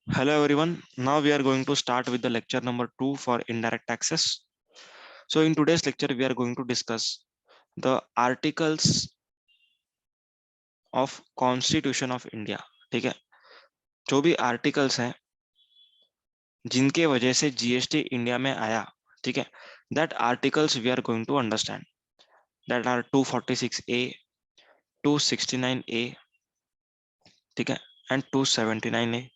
Hello everyone. Now we are going to start with the lecture number 2 for indirect taxes. So in today's lecture we are going to discuss the articles of Constitution of India. ठीक है, जो भी articles हैं जिनके वजह से GST India में आया, ठीक है, that articles we are going to understand. That are 246A, 269A, ठीक है, एंड 279A.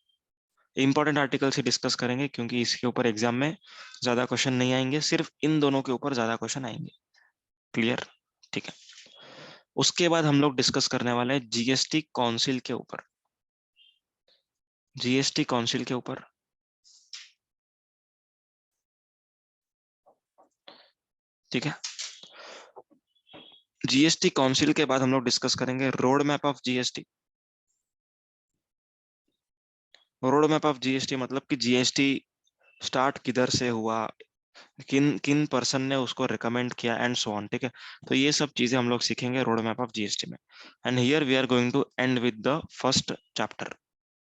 इंपॉर्टेंट आर्टिकल्स ही डिस्कस करेंगे क्योंकि इसके ऊपर एग्जाम में ज्यादा क्वेश्चन नहीं आएंगे, सिर्फ इन दोनों के ऊपर ज्यादा क्वेश्चन आएंगे. क्लियर? ठीक है. उसके बाद हम लोग डिस्कस करने वाले हैं जीएसटी काउंसिल के ऊपर. जीएसटी काउंसिल के ऊपर, ठीक है. जीएसटी काउंसिल के बाद हम लोग डिस्कस करेंगे road map of GST. Road map of GST मतलब कि जीएसटी स्टार्ट किधर से हुआ, किन किन पर्सन ने उसको रिकमेंड किया एंड सो ऑन. ठीक है, तो ये सब चीजें हम लोग सीखेंगे रोड मैप ऑफ जीएसटी में. And here we are going to end with the first chapter.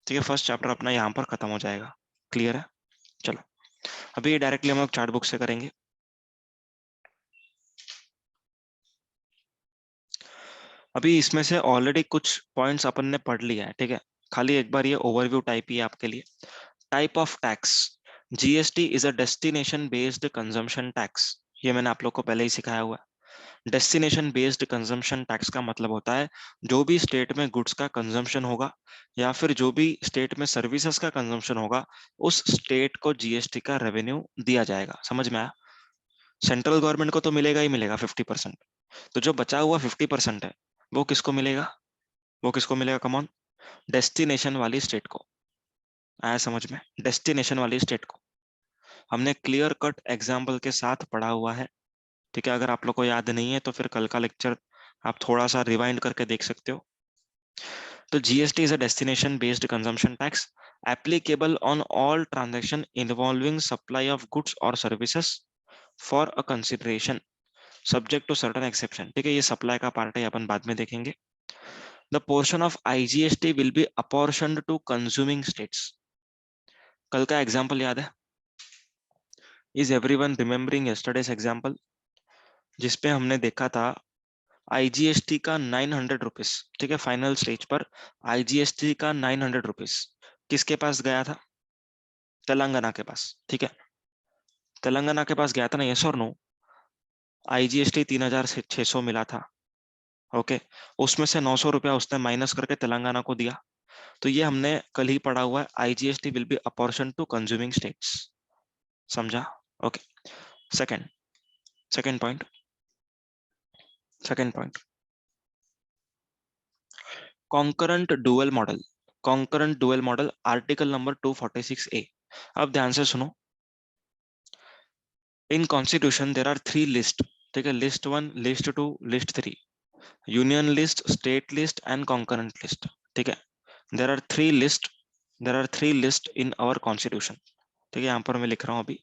ठीक है, फर्स्ट चैप्टर अपना यहाँ पर खत्म हो जाएगा. क्लियर है? चलो, अभी डायरेक्टली हम लोग चार्ट बुक से करेंगे. अभी इसमें से ऑलरेडी कुछ पॉइंट्स अपन ने पढ़ लिया है, ठीक है. खाली एक बार ये ओवरव्यू टाइप ही है आपके लिए. Type of tax. GST is a destination based consumption tax. ये मैंने आप लोग को पहले ही सिखाया हुआ है. डेस्टिनेशन बेस्ड कंजम्पशन टैक्स का मतलब होता है जो भी स्टेट में गुड्स का कंजम्पशन होगा या फिर जो भी स्टेट में सर्विसेज का कंजम्पशन होगा, उस स्टेट को जीएसटी का रेवेन्यू दिया जाएगा. समझ में आया? सेंट्रल गवर्नमेंट को तो मिलेगा ही मिलेगा 50%. तो जो बचा हुआ 50% है वो किसको मिलेगा? वो किसको मिलेगा? कमॉन, डेस्टिनेशन वाली स्टेट को. आया समझ में? डेस्टिनेशन वाली स्टेट को हमने क्लियर कट एग्जाम्पल के साथ पढ़ा हुआ है. ठीक है, अगर आप लोग को याद नहीं है तो फिर कल का लेक्चर आप थोड़ा सा रिवाइंड करके देख सकते हो. तो GST is a destination based consumption tax applicable on all transaction involving supply of goods और services for a consideration subject to certain exception. ठीक है, ये सप्लाई का पार्ट है, अपन बाद में देखेंगे. The portion of IGST will be apportioned to consuming states. कल का एग्जाम्पल याद है? Is everyone remembering yesterday's example जिसपे हमने देखा था आईजीएसटी का 900 रुपीज. ठीक है, फाइनल स्टेज पर आईजीएसटी का 900 रुपीज किसके पास गया था? तेलंगाना के पास. ठीक है, तेलंगाना के पास गया था ना, यस और नो? आईजीएसटी 3600 मिला था. ओके, उसमें से 900 रुपया उसने माइनस करके तेलंगाना को दिया. तो ये हमने कल ही पढ़ा हुआ है, IGST will be apportion to consuming states. समझा? Okay. Second second point second point concurrent dual model. Concurrent dual model article number 246A. अब ध्यान से सुनो. In constitution there are 3 list. ठीक है, list 1, list 2, list 3. Union list, state list and concurrent list. ठीक है, there are 3 list. There are 3 list in our constitution. ठीक है, यहाँ पर मैं लिख रहा हूँ अभी.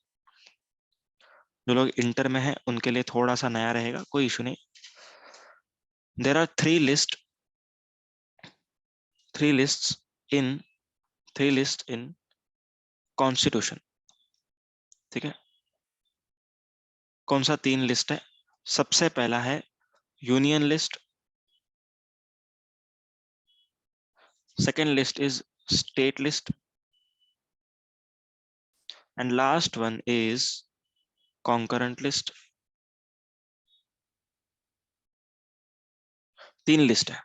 जो लोग इंटर में हैं उनके लिए थोड़ा सा नया रहेगा, कोई इशू नहीं. There are 3 list, 3 list in 3 list in constitution. ठीक है, कौन सा 3 लिस्ट है? सबसे पहला है union list, second list is state list and last one is concurrent list. 3 list है.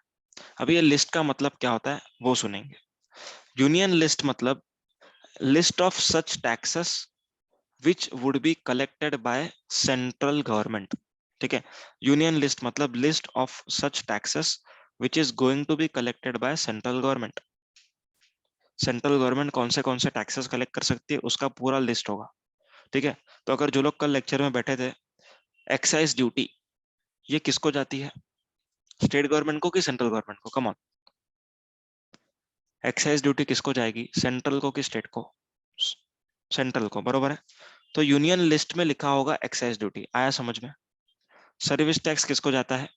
अभी ये लिस्ट का मतलब क्या होता है वो सुनेंगे. यूनियन लिस्ट मतलब list of such taxes which would be collected by central government. ठीक है, यूनियन लिस्ट मतलब list of such taxes which is going to be collected by central government. Central government कौन से टैक्सेस कलेक्ट कर सकती है उसका पूरा लिस्ट होगा. ठीक है, तो अगर जो लोग कल लेक्चर में बैठे थे, एक्साइज ड्यूटी ये किसको जाती है? स्टेट गवर्नमेंट को कि सेंट्रल गवर्नमेंट को? कम ऑन, एक्साइज ड्यूटी किसको जाएगी? सेंट्रल को कि स्टेट को? सेंट्रल को, बरोबर है. तो यूनियन लिस्ट में लिखा होगा एक्साइज ड्यूटी. आया समझ में? सर्विस टैक्स किसको जाता है?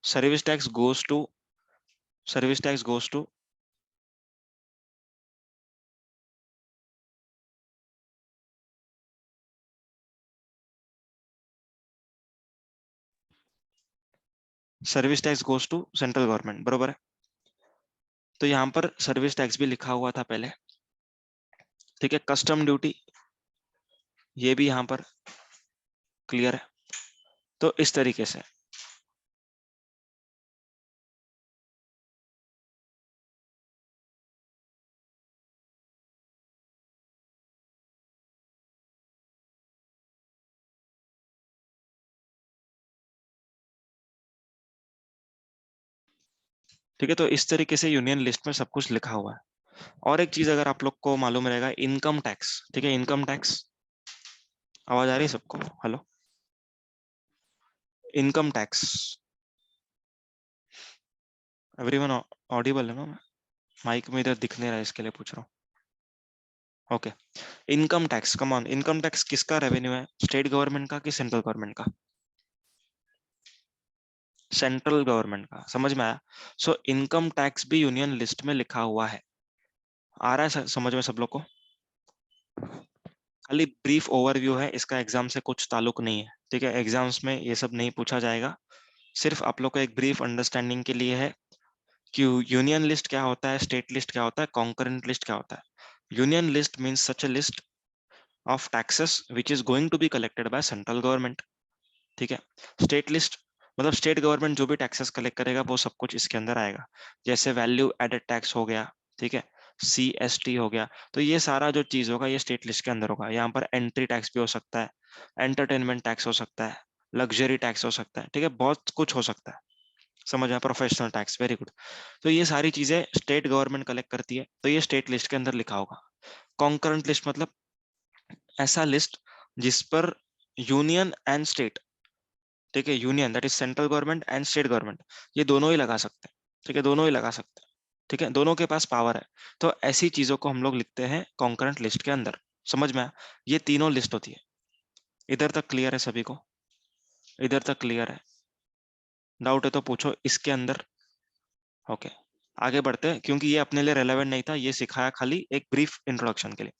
Service tax goes to service tax goes to service tax goes to central government, बरोबर है। तो यहाँ पर सर्विस टैक्स भी लिखा हुआ था पहले, ठीक है। कस्टम ड्यूटी ये भी यहाँ पर क्लियर है। तो इस तरीके से ठीक है। तो इस तरीके से यूनियन लिस्ट में सब कुछ लिखा हुआ है। और एक चीज अगर आप लोग को मालूम रहेगा, इनकम टैक्स, ठीक है। इनकम टैक्स, आवाज आ रही है सबको? Hello, income tax, everyone Audible है ना? माइक में इधर दिख नहीं रहा है, इसके लिए पूछ रहा हूँ। Okay, income tax, come on, income tax किसका रेवेन्यू है? स्टेट गवर्नमेंट का कि सेंट्रल गवर्नमेंट का? सेंट्रल गवर्नमेंट का, समझ में आया? सो इनकम टैक्स भी यूनियन लिस्ट में लिखा हुआ है। आ रहा है समझ में सब लोग को? खाली ब्रीफ ओवरव्यू है, इसका एग्जाम से कुछ ताल्लुक नहीं है, ठीक है। एग्जाम्स में ये सब नहीं पूछा जाएगा, सिर्फ आप लोग को एक ब्रीफ अंडरस्टैंडिंग के लिए है कि यूनियन लिस्ट क्या होता है, स्टेट लिस्ट क्या होता है, कॉन्करेंट लिस्ट क्या होता है। Union list means such a list of taxes which is going to be collected by central government, ठीक है। स्टेट लिस्ट मतलब स्टेट गवर्नमेंट जो भी टैक्सेस कलेक्ट करेगा वो सब कुछ इसके अंदर आएगा। जैसे वैल्यू एडेड टैक्स हो गया, ठीक है, CST हो गया, तो ये सारा जो चीज होगा ये स्टेट लिस्ट के अंदर होगा। यहाँ पर एंट्री टैक्स भी हो सकता है, एंटरटेनमेंट टैक्स हो सकता है, लग्जरी टैक्स हो सकता है, ठीक है, बहुत कुछ हो सकता है। समझ आया? Professional tax, very good. तो ये सारी चीजें स्टेट गवर्नमेंट कलेक्ट करती है, तो ये स्टेट लिस्ट के अंदर लिखा होगा। कॉन्करेंट लिस्ट मतलब ऐसा लिस्ट जिस पर यूनियन एंड स्टेट, ठीक है, union that is central government and state government, ये दोनों ही लगा सकते हैं, ठीक है, दोनों ही लगा सकते हैं, ठीक है, दोनों के पास पावर है। तो ऐसी चीजों को हम लोग लिखते हैं कॉन्करेंट लिस्ट के अंदर। समझ में आया? ये तीनों लिस्ट होती है। इधर तक क्लियर है सभी को? इधर तक क्लियर है? डाउट है तो पूछो इसके अंदर। ओके, आगे बढ़ते हैं, क्योंकि ये अपने लिए रेलेवेंट नहीं था, ये सिखाया खाली एक ब्रीफ इंट्रोडक्शन के लिए।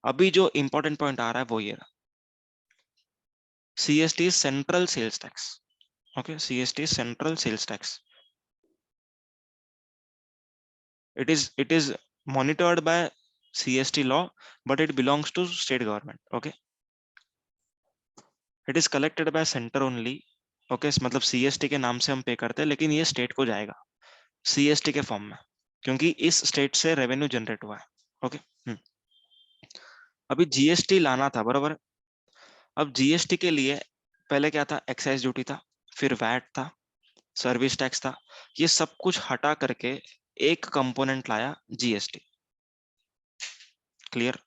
अभी जो इंपॉर्टेंट पॉइंट आ रहा है वो ये रहा, CST central sales tax. Okay, CST is Central Sales Tax. It is monitored by CST law, but it belongs to state government. Okay, it is collected by center only. Okay, मतलब CST के नाम से हम पे करते हैं, लेकिन ये स्टेट को जाएगा CST के फॉर्म में, क्योंकि इस स्टेट से रेवेन्यू जनरेट हुआ है। ओके, अभी GST लाना था, बराबर। अब GST के लिए पहले क्या था? एक्साइज ड्यूटी था, फिर वैट था, सर्विस टैक्स था। ये सब कुछ हटा करके एक कंपोनेंट लाया, GST। क्लियर?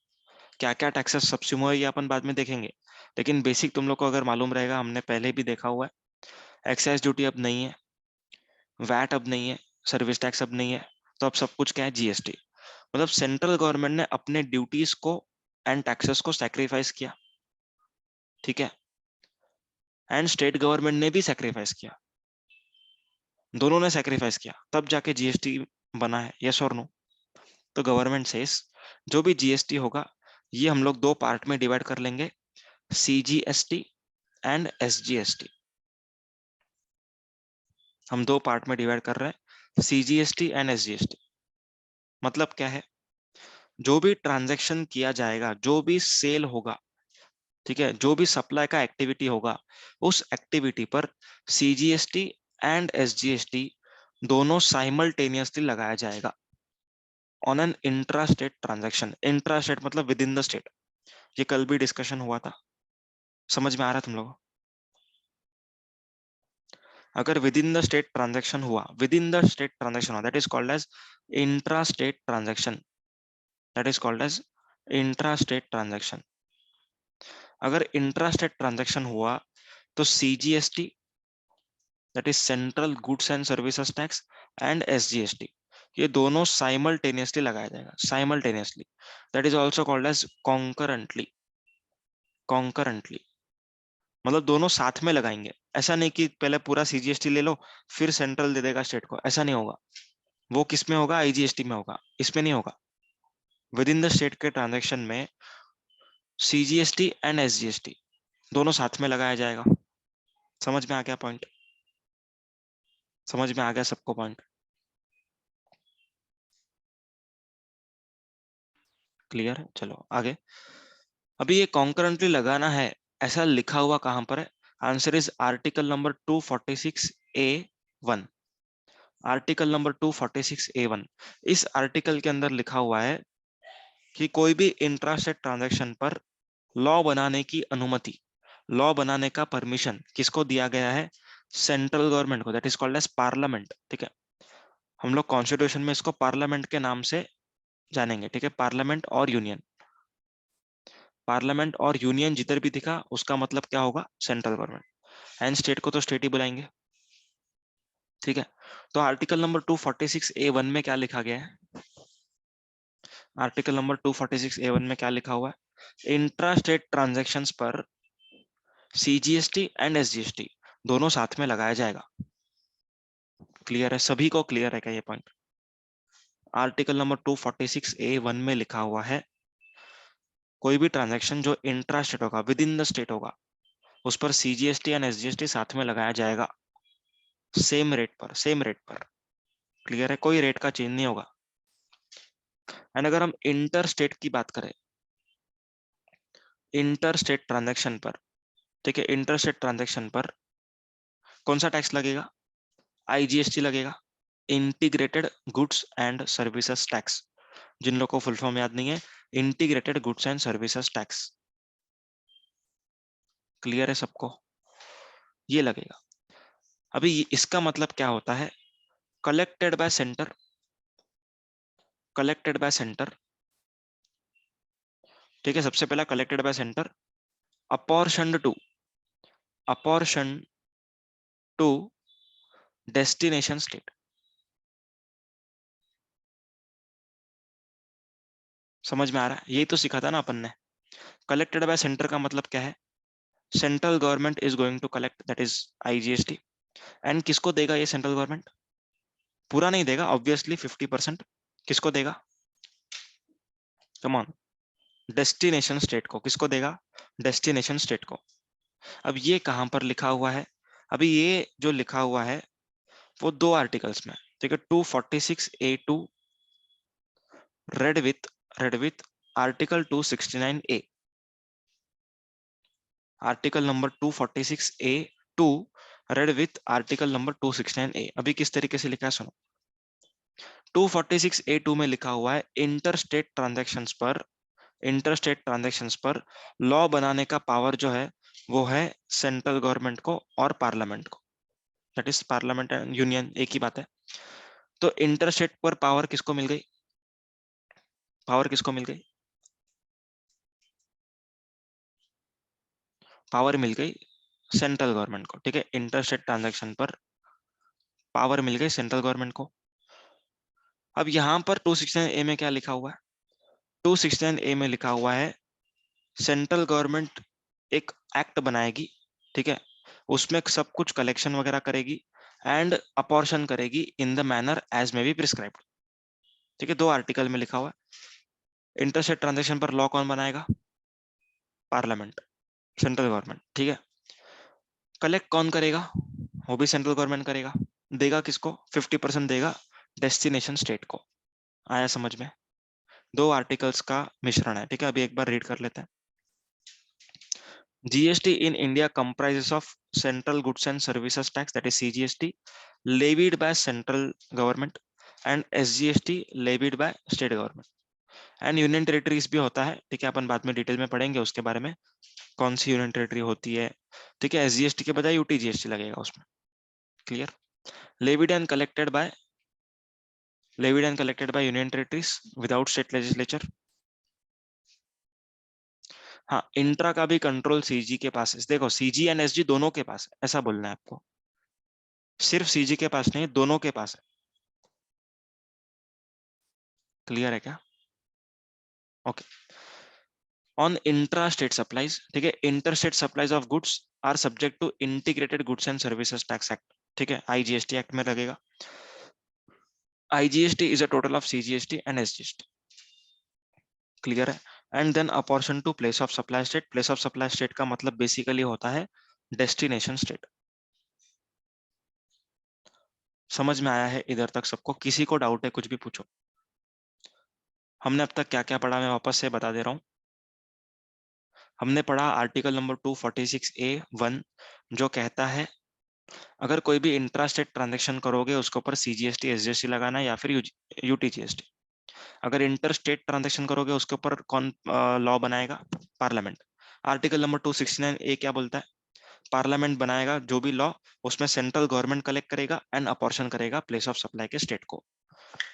क्या क्या टैक्सेस सब्सिम्यू है ये अपन बाद में देखेंगे, लेकिन बेसिक तुम लोग को अगर मालूम रहेगा, हमने पहले भी देखा हुआ है। एक्साइज ड्यूटी अब नहीं है, वैट अब नहीं है, सर्विस टैक्स अब नहीं है, तो अब सब कुछ क्या है? GST। मतलब सेंट्रल गवर्नमेंट ने अपने ड्यूटीज को एंड टैक्सेस को सैक्रिफाइस किया, ठीक है, एंड स्टेट गवर्नमेंट ने भी सैक्रिफाइस किया, दोनों ने सैक्रिफाइस किया, तब जाके GST बना है। यस और नो? तो गवर्नमेंट से जो भी GST होगा ये हम लोग दो पार्ट में डिवाइड कर लेंगे, CGST एंड SGST। हम दो पार्ट में डिवाइड कर रहे हैं, CGST एंड SGST। मतलब क्या है? जो भी ट्रांजैक्शन किया जाएगा, जो भी सेल होगा, ठीक है, जो भी सप्लाई का एक्टिविटी होगा, उस एक्टिविटी पर CGST एंड SGST दोनों साइमल्टेनियसली लगाया जाएगा on an intra state transaction. Intra state मतलब विद इन द स्टेट। ये कल भी डिस्कशन हुआ था, समझ में आ रहा है तुम लोगों? अगर within the state transaction हुआ, within the state transaction हुआ, that is called as intra state transaction, that is called as intra state transaction. अगर इंट्रा स्टेट ट्रांजेक्शन हुआ तो CGST, that is central goods and services tax, and SGST, ये दोनों simultaneously लगाया जाएगा, simultaneously. That is also called as concurrently. Concurrently मतलब दोनों साथ में लगाएंगे। ऐसा नहीं कि पहले पूरा CGST ले लो फिर सेंट्रल दे देगा स्टेट को, ऐसा नहीं होगा। वो किस में होगा? IGST में होगा, इसमें नहीं होगा। विद इन द स्टेट के ट्रांजेक्शन में CGST एंड SGST दोनों साथ में लगाया जाएगा। समझ में आ गया पॉइंट? समझ में आ गया सबको पॉइंट? क्लियर है? चलो आगे। अभी ये कॉन्करेंटली लगाना है, ऐसा लिखा हुआ कहां पर है? Answer is article number 246A1। Article number 246A1, इस आर्टिकल के अंदर लिखा हुआ है कि कोई भी इंट्रास्टेट ट्रांजैक्शन पर लॉ बनाने की अनुमति, लॉ बनाने का परमिशन किसको दिया गया है? सेंट्रल गवर्नमेंट को, that is called as parliament. ठीक है, हम लोग कॉन्स्टिट्यूशन में इसको पार्लियामेंट के नाम से जानेंगे। ठीक है, पार्लियामेंट और यूनियन, पार्लियामेंट और यूनियन जिधर भी दिखा उसका मतलब क्या होगा? Central government. एंड स्टेट को तो स्टेट ही बुलाएंगे। ठीक है, तो आर्टिकल नंबर 246A1 में क्या लिखा गया है? आर्टिकल नंबर 246A1 में क्या लिखा हुआ है? इंट्रा स्टेट ट्रांजेक्शन पर सीजीएसटी एंड एसजीएसटी दोनों साथ में लगाया जाएगा। क्लियर है? सभी को क्लियर है क्या ये पॉइंट? आर्टिकल नंबर 246A1 में लिखा हुआ है कोई भी ट्रांजैक्शन जो इंट्रा स्टेट होगा, विद इन द स्टेट होगा, उस पर सीजीएसटी एंड एसजीएसटी साथ में लगाया जाएगा, सेम रेट पर, सेम रेट पर। क्लियर है? कोई रेट का चेंज नहीं होगा। एंड अगर हम इंटर स्टेट की बात करें, इंटर स्टेट ट्रांजेक्शन पर, ठीक है, इंटर स्टेट ट्रांजेक्शन पर कौन सा टैक्स लगेगा? आईजीएसटी लगेगा, integrated goods and services tax. जिन लोगों को फुल फॉर्म याद नहीं है, integrated goods and services tax. Clear है सबको? ये लगेगा। अभी इसका मतलब क्या होता है? Collected by centre, collected by centre. ठीक है, सबसे पहला collected by centre, apportioned to, apportion to destination state. समझ में आ रहा है? यही तो सीखा था ना अपन ने। कलेक्टेड बाय सेंटर का मतलब क्या है? Central government is going to collect, that is IGST. And किसको देगा ये सेंट्रल गवर्नमेंट? पूरा नहीं देगा ऑब्वियसली, 50%। किसको देगा? कम ऑन, डेस्टिनेशन स्टेट को। किसको देगा? डेस्टिनेशन स्टेट को। अब ये कहां पर लिखा हुआ है? अभी ये जो लिखा हुआ है वो दो आर्टिकल्स में, ठीक है, 246A2 red with article 269A, article number 246A2 red with article number 269A। अभी किस तरीके से लिखा है सुनो। 246A2 में लिखा हुआ है इंटरस्टेट ट्रांजैक्शंस पर, इंटरस्टेट ट्रांजैक्शंस पर लॉ बनाने का पावर जो है वो है सेंट्रल गवर्नमेंट को और पार्लियामेंट को, that is parliament and union एक ही बात है। तो इंटरस्टेट पर पावर किसको मिल गई? पावर किसको मिल गई? पावर मिल गई सेंट्रल गवर्नमेंट को। ठीक है, इंटरस्टेट ट्रांजैक्शन पर पावर मिल गई सेंट्रल गवर्नमेंट को। अब यहां पर 269A में क्या लिखा हुआ है? 269A में लिखा हुआ है सेंट्रल गवर्नमेंट एक एक्ट बनाएगी, ठीक है, उसमें सब कुछ कलेक्शन वगैरह करेगी एंड अपॉर्शन करेगी in the manner as may be prescribed. ठीक है, दो आर्टिकल में लिखा हुआ है। इंटरस्टेट ट्रांजैक्शन पर लॉ कौन बनाएगा? Parliament, central government. ठीक है, कलेक्ट कौन करेगा? वो भी सेंट्रल गवर्नमेंट करेगा। देगा किसको? 50% देगा डेस्टिनेशन स्टेट को। आया समझ में? दो आर्टिकल्स का मिश्रण है। ठीक है, अभी एक बार रीड कर लेते हैं। GST in India comprises of Central Goods and Services Tax, that is CGST, levied by central government, and SGST levied by state government. And union territories भी होता है। ठीक है, अपन बाद में डिटेल में पढ़ेंगे उसके बारे में, कौन सी यूनियन टेरिटरी होती है। ठीक है, SGST के बजाय UTGST लगेगा उसमें। Clear? Levied and collected by, levied and collected by union territories without state legislature. हाँ, इंट्रा का भी कंट्रोल सीजी के पास है। देखो, सीजी एंड एसजी दोनों के पास है, ऐसा बोलना है आपको। सिर्फ सीजी के पास नहीं, दोनों के पास है। क्लियर है क्या? Okay. On intra state supplies, ठीक है, inter state supplies of goods are subject to integrated goods and services tax act. ठीक है, आईजीएसटी एक्ट में लगेगा। IGST is a total of CGST and SGST. Clear है? And then apportion to place of supply state. Place of supply state का मतलब basically होता है destination state. समझ में आया है इधर तक सबको? किसी को डाउट है? कुछ भी पूछो। हमने अब तक क्या क्या पढ़ा, मैं वापस से बता दे रहा हूँ। हमने पढ़ा आर्टिकल नंबर 246A(1) जो कहता है अगर कोई भी इंट्रा स्टेट ट्रांजेक्शन करोगे उसके ऊपर CGST SGST लगाना है या फिर UTGST। अगर इंटर स्टेट ट्रांजेक्शन करोगे उसके ऊपर कौन लॉ बनाएगा? पार्लियामेंट। आर्टिकल नंबर 269A क्या बोलता है? पार्लियामेंट बनाएगा जो भी लॉ, उसमें सेंट्रल गवर्नमेंट कलेक्ट करेगा एंड अपॉर्शन करेगा प्लेस ऑफ सप्लाई के स्टेट को।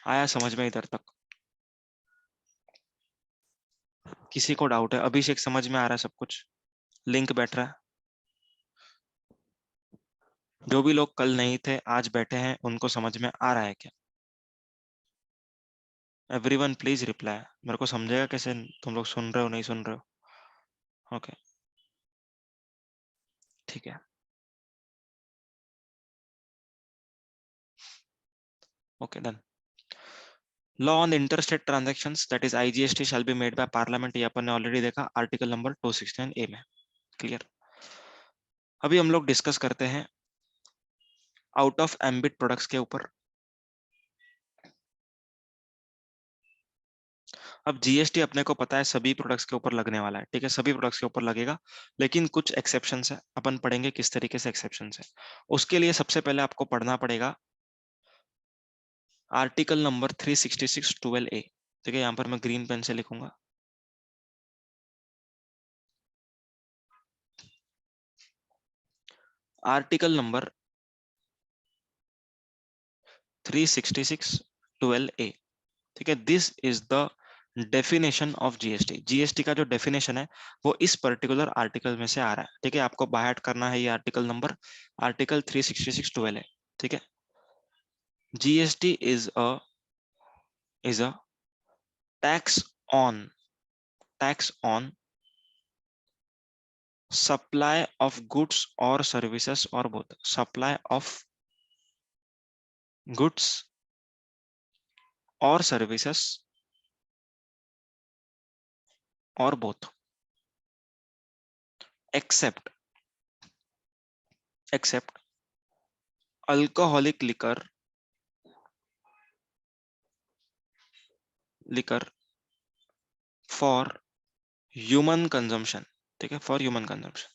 आया समझ में इधर तक? किसी को डाउट है? अभिषेक समझ में आ रहा है सब कुछ? लिंक बैठ रहा है? जो भी लोग कल नहीं थे आज बैठे हैं उनको समझ में आ रहा है क्या? Everyone please reply. मेरे को समझेगा कैसे तुम लोग सुन रहे हो नहीं सुन रहे हो? ओके ठीक है। Okay done. Law on interstate transactions that is IGST shall be made by parliament, ये अपन ने ऑलरेडी देखा आर्टिकल नंबर 269A में। क्लियर? अभी हम लोग डिस्कस करते हैं आउट ऑफ एम्बिट प्रोडक्ट्स के ऊपर। अब GST अपने को पता है सभी प्रोडक्ट्स के ऊपर लगने वाला है, ठीक है? सभी प्रोडक्ट्स के ऊपर लगेगा, लेकिन कुछ एक्सेप्शंस है। अपन पढ़ेंगे किस तरीके से एक्सेप्शंस है। उसके लिए सबसे पहले आपको पढ़ना पड़ेगा आर्टिकल नंबर 366(12)A। ठीक है, यहाँ पर मैं ग्रीन पेन से लिखूंगा। Article number 366(12)A। ठीक है, this is the definition of GST। GST का जो डेफिनेशन है वो इस पर्टिकुलर आर्टिकल में से आ रहा है। ठीक है, आपको बाय हार्ट करना है ये आर्टिकल नंबर, आर्टिकल 366(12)A। ठीक है, GST is a tax on supply of goods or services or both, supply of goods or services or both, except alcoholic liquor for human consumption। ठीक है, for human consumption.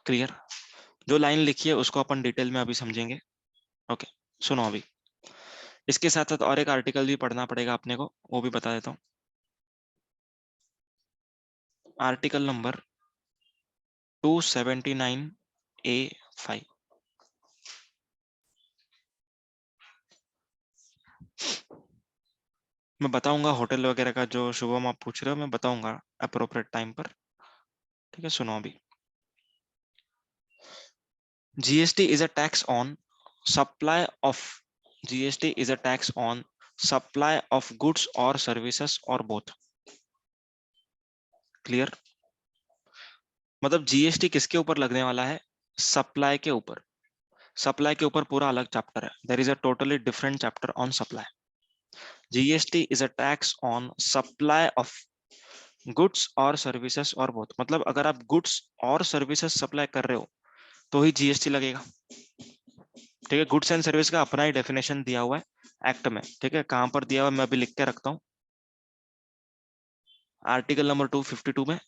Clear? जो line लिखी है उसको अपन detail में अभी समझेंगे। Okay सुनो, अभी इसके साथ साथ और एक आर्टिकल भी पढ़ना पड़ेगा अपने को, वो भी बता देता हूँ। Article number 279A(5). मैं बताऊंगा होटल वगैरह का, जो शुभम आप पूछ रहे हो मैं बताऊंगा अप्रोप्रिएट टाइम पर। ठीक है, सुनो अभी। GST is a tax on supply of GST is a tax on supply of goods or services or both। Clear? मतलब GST किसके ऊपर लगने वाला है? सप्लाई के ऊपर। सप्लाई के ऊपर पूरा अलग चैप्टर है, there is a totally different chapter on supply. GST is a tax on supply of goods और सर्विसेज और बोथ। मतलब अगर आप गुड्स और सर्विसेज सप्लाई कर रहे हो तो ही GST लगेगा। ठीक है, गुड्स एंड सर्विस का अपना ही डेफिनेशन दिया हुआ है एक्ट में। ठीक है, कहां पर दिया हुआ है मैं अभी लिख के रखता हूँ, आर्टिकल नंबर 252 में।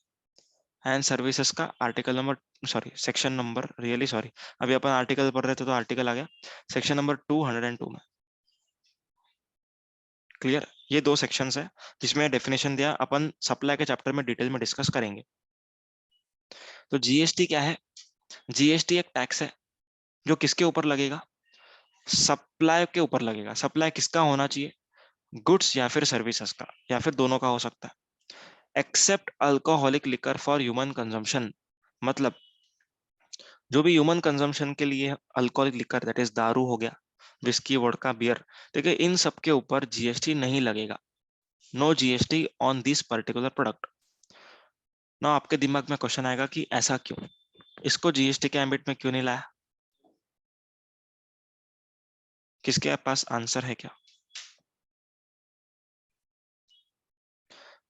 एंड सर्विसेज का article number, sorry section number, really sorry, अभी अपन आर्टिकल पढ़ रहे थे तो आर्टिकल आ गया, सेक्शन नंबर 202 में। क्लियर? ये दो सेक्शंस है जिसमें डेफिनेशन दिया, अपन सप्लाई के चैप्टर में डिटेल में डिस्कस करेंगे। तो GST क्या है? GST एक टैक्स है जो किसके ऊपर लगेगा? सप्लाई के ऊपर लगेगा। सप्लाई किसका होना चाहिए? गुड्स या फिर सर्विसेज का, या फिर दोनों का हो सकता है। Except alcoholic liquor for human consumption, मतलब जो भी ह्यूमन कंजम्पशन के लिए अल्कोहलिक लिकर, दैट इज दारू हो गया, विस्की, वोडका, बियर, ठीक है, इन सब के ऊपर GST नहीं लगेगा। No GST on this particular product. ना आपके दिमाग में क्वेश्चन आएगा कि ऐसा क्यों, इसको GST के एम्बिट में क्यों नहीं लाया? किसके पास आंसर है क्या?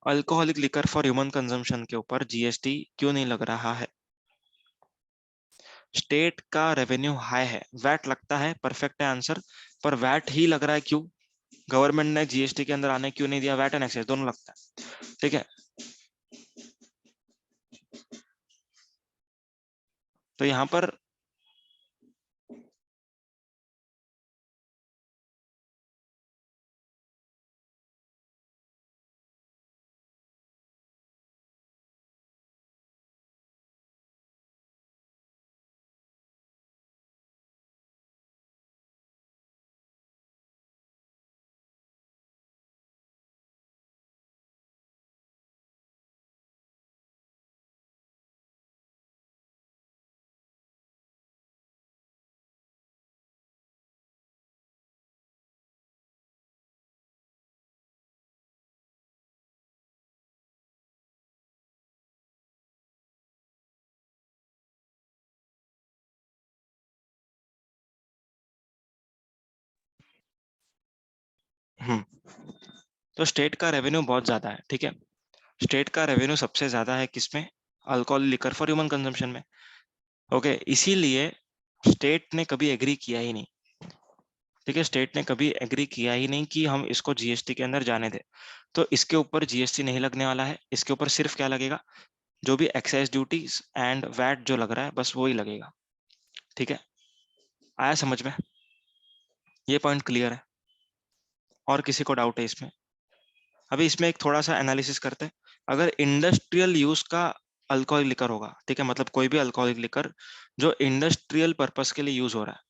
Alcoholic liquor for human consumption के ऊपर GST क्यों नहीं लग रहा है? स्टेट का रेवेन्यू हाई है, वैट लगता है, परफेक्ट है आंसर, पर वैट ही लग रहा है क्यों? गवर्नमेंट ने जीएसटी के अंदर आने क्यों नहीं दिया? वैट एंड एक्साइज दोनों लगता है, ठीक है। तो यहाँ पर तो स्टेट का रेवेन्यू बहुत ज्यादा है, ठीक है। स्टेट का रेवेन्यू सबसे ज्यादा है किसमें? Alcohol liquor for human consumption में। ओके, इसीलिए स्टेट ने कभी एग्री किया ही नहीं, ठीक है। स्टेट ने कभी एग्री किया ही नहीं कि हम इसको जीएसटी के अंदर जाने दें। तो इसके ऊपर जीएसटी नहीं लगने वाला है, इसके ऊपर सिर्फ क्या लगेगा? जो भी एक्साइज ड्यूटीज एंड वैट जो लग रहा है, बस वो ही लगेगा, ठीक है। आया समझ में? ये पॉइंट क्लियर है? और किसी को डाउट है इसमें? अभी इसमें एक थोड़ा सा एनालिसिस करते हैं। अगर इंडस्ट्रियल यूज का अल्कोहलिक लिकर होगा, ठीक है, मतलब कोई भी अल्कोहलिक लिकर जो इंडस्ट्रियल पर्पस के लिए यूज हो रहा है,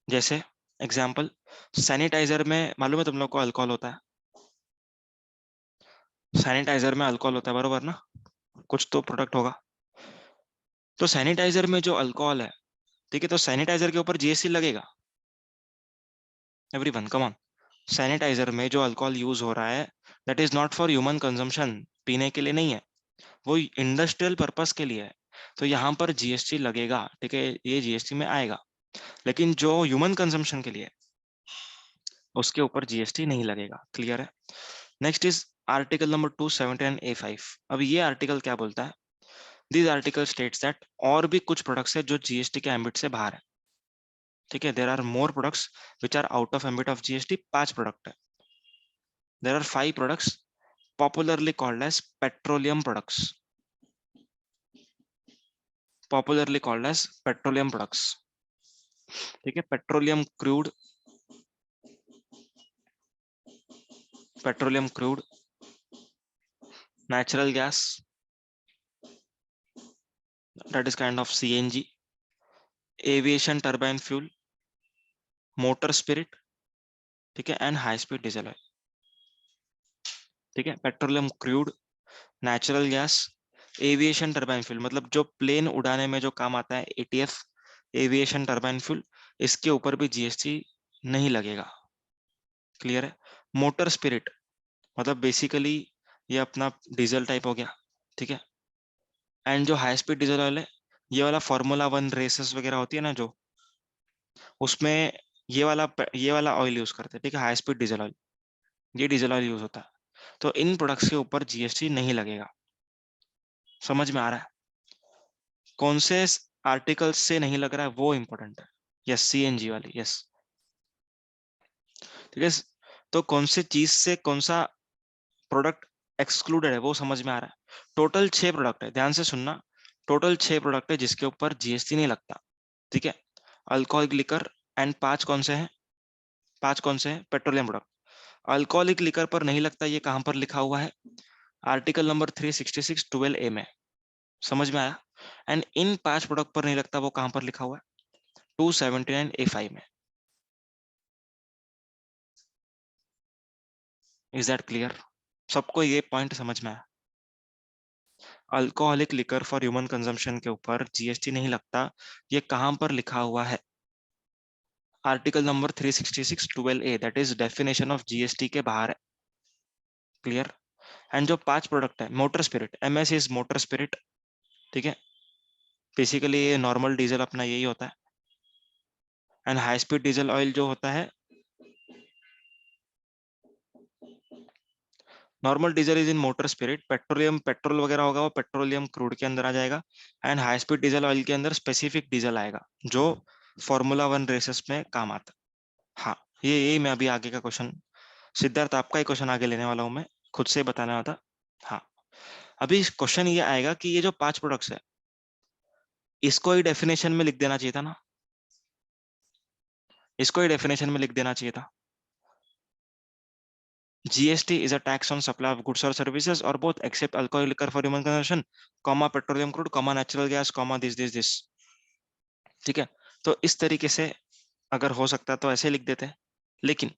जैसे एग्जाम्पल, सैनिटाइजर में मालूम है तुम लोग को अल्कोहल होता है? सैनिटाइजर में अल्कोहल होता है, बरोबर ना? कुछ तो प्रोडक्ट होगा। तो सैनिटाइजर में जो अल्कोहल है, ठीक है, तो सैनिटाइजर के ऊपर जीएसटी लगेगा। Everyone come on. सैनिटाइजर में जो अल्कोहल यूज हो रहा है, that is not for human consumption, पीने के लिए नहीं है, वो इंडस्ट्रियल पर्पस के लिए है। तो यहाँ पर जीएसटी लगेगा, ठीक है, ये जीएसटी में आएगा। लेकिन जो ह्यूमन कंजम्पशन के लिए है, उसके ऊपर जीएसटी नहीं लगेगा। क्लियर है? Next is article number 279A5। अब ये आर्टिकल क्या बोलता है? दिस आर्टिकल स्टेट्स दैट और भी कुछ प्रोडक्ट्स है जो जीएसटी के एम्बिट से बाहर है, ठीक है। There are more products which are out of ambit of GST. 5 product है। There are 5 products popularly called as petroleum products, popularly called as petroleum products, ठीक है। Petroleum crude, petroleum crude, natural gas, that is kind of CNG, aviation turbine fuel, motor spirit, ठीक है, and high speed diesel oil, ठीक है। Petroleum crude, natural gas, aviation turbine fuel, मतलब जो plane उड़ाने में जो काम आता है, एटीएफ, एविएशन टर्बाइन फ्यूल, इसके ऊपर भी जीएसटी नहीं लगेगा। क्लियर है? मोटर स्पिरिट मतलब बेसिकली ये अपना डीजल टाइप हो गया, ठीक है। एंड जो हाई स्पीड डीजल ऑयल है, ये वाला फार्मूला 1 रेसेस वगैरह होती है ना जो, उसमें ये वाला ऑयल यूज करते हैं, ठीक है, हाई स्पीड डीजल ऑयल, ये डीजल ऑयल यूज होता है। तो इन प्रोडक्ट्स के ऊपर जीएसटी नहीं लगेगा। समझ में आ रहा है? कौन से आर्टिकल से नहीं लग रहा है वो इंपॉर्टेंट है। यस, सीएनजी वाली, यस, ठीक है। तो कौन से चीज से कौन सा प्रोडक्ट एक्सक्लूडेड है वो समझ में आ रहा है। टोटल 6 प्रोडक्ट है, ध्यान से सुनना। टोटल 6 प्रोडक्ट है जिसके ऊपर जीएसटी नहीं लगता, ठीक है। अल्कोहलिक लिकर, एंड 5 कौन से हैं? 5 कौन से हैं? Petroleum product. अल्कोहलिक लिकर पर नहीं लगता, ये कहां पर लिखा हुआ है? आर्टिकल नंबर 366(12)A में। समझ में आया? एंड इन 5 प्रोडक्ट पर नहीं लगता, वो कहां पर लिखा हुआ है? 279A5 में। Is that clear? सबको ये पॉइंट समझ में आया? Alcoholic liquor for human consumption के ऊपर जीएसटी नहीं लगता, ये कहां पर लिखा हुआ है? Article number 366(12)A, that is definition of GST के बाहर है। क्लियर? एंड जो 5 प्रोडक्ट है, motor spirit, MS is motor spirit, ठीक है। बेसिकली ये नॉर्मल डीजल अपना यही होता है। And high speed diesel oil जो होता है, normal diesel is in motor spirit, petroleum petrol वगैरह होगा वो पेट्रोलियम क्रूड के अंदर आ जाएगा, and high speed diesel oil के अंदर स्पेसिफिक डीजल आएगा जो फॉर्मूला 1 रेसेस में काम आता है। हाँ, ये मैं अभी आगे का क्वेश्चन, सिद्धार्थ आपका ही क्वेश्चन आगे लेने वाला हूं मैं, खुद से बताने वाला था। हाँ, अभी क्वेश्चन ये आएगा कि ये जो 5 प्रोडक्ट्स है इसको ही डेफिनेशन में लिख देना चाहिए था ना, इसको ही डेफिनेशन में लिख देना चाहिए था। GST is a tax on supply of goods or services or both except alcohol liquor for human consumption, comma petroleum crude, comma natural gas, comma this। ठीक है, तो इस तरीके से अगर हो सकता तो ऐसे लिख देते, लेकिन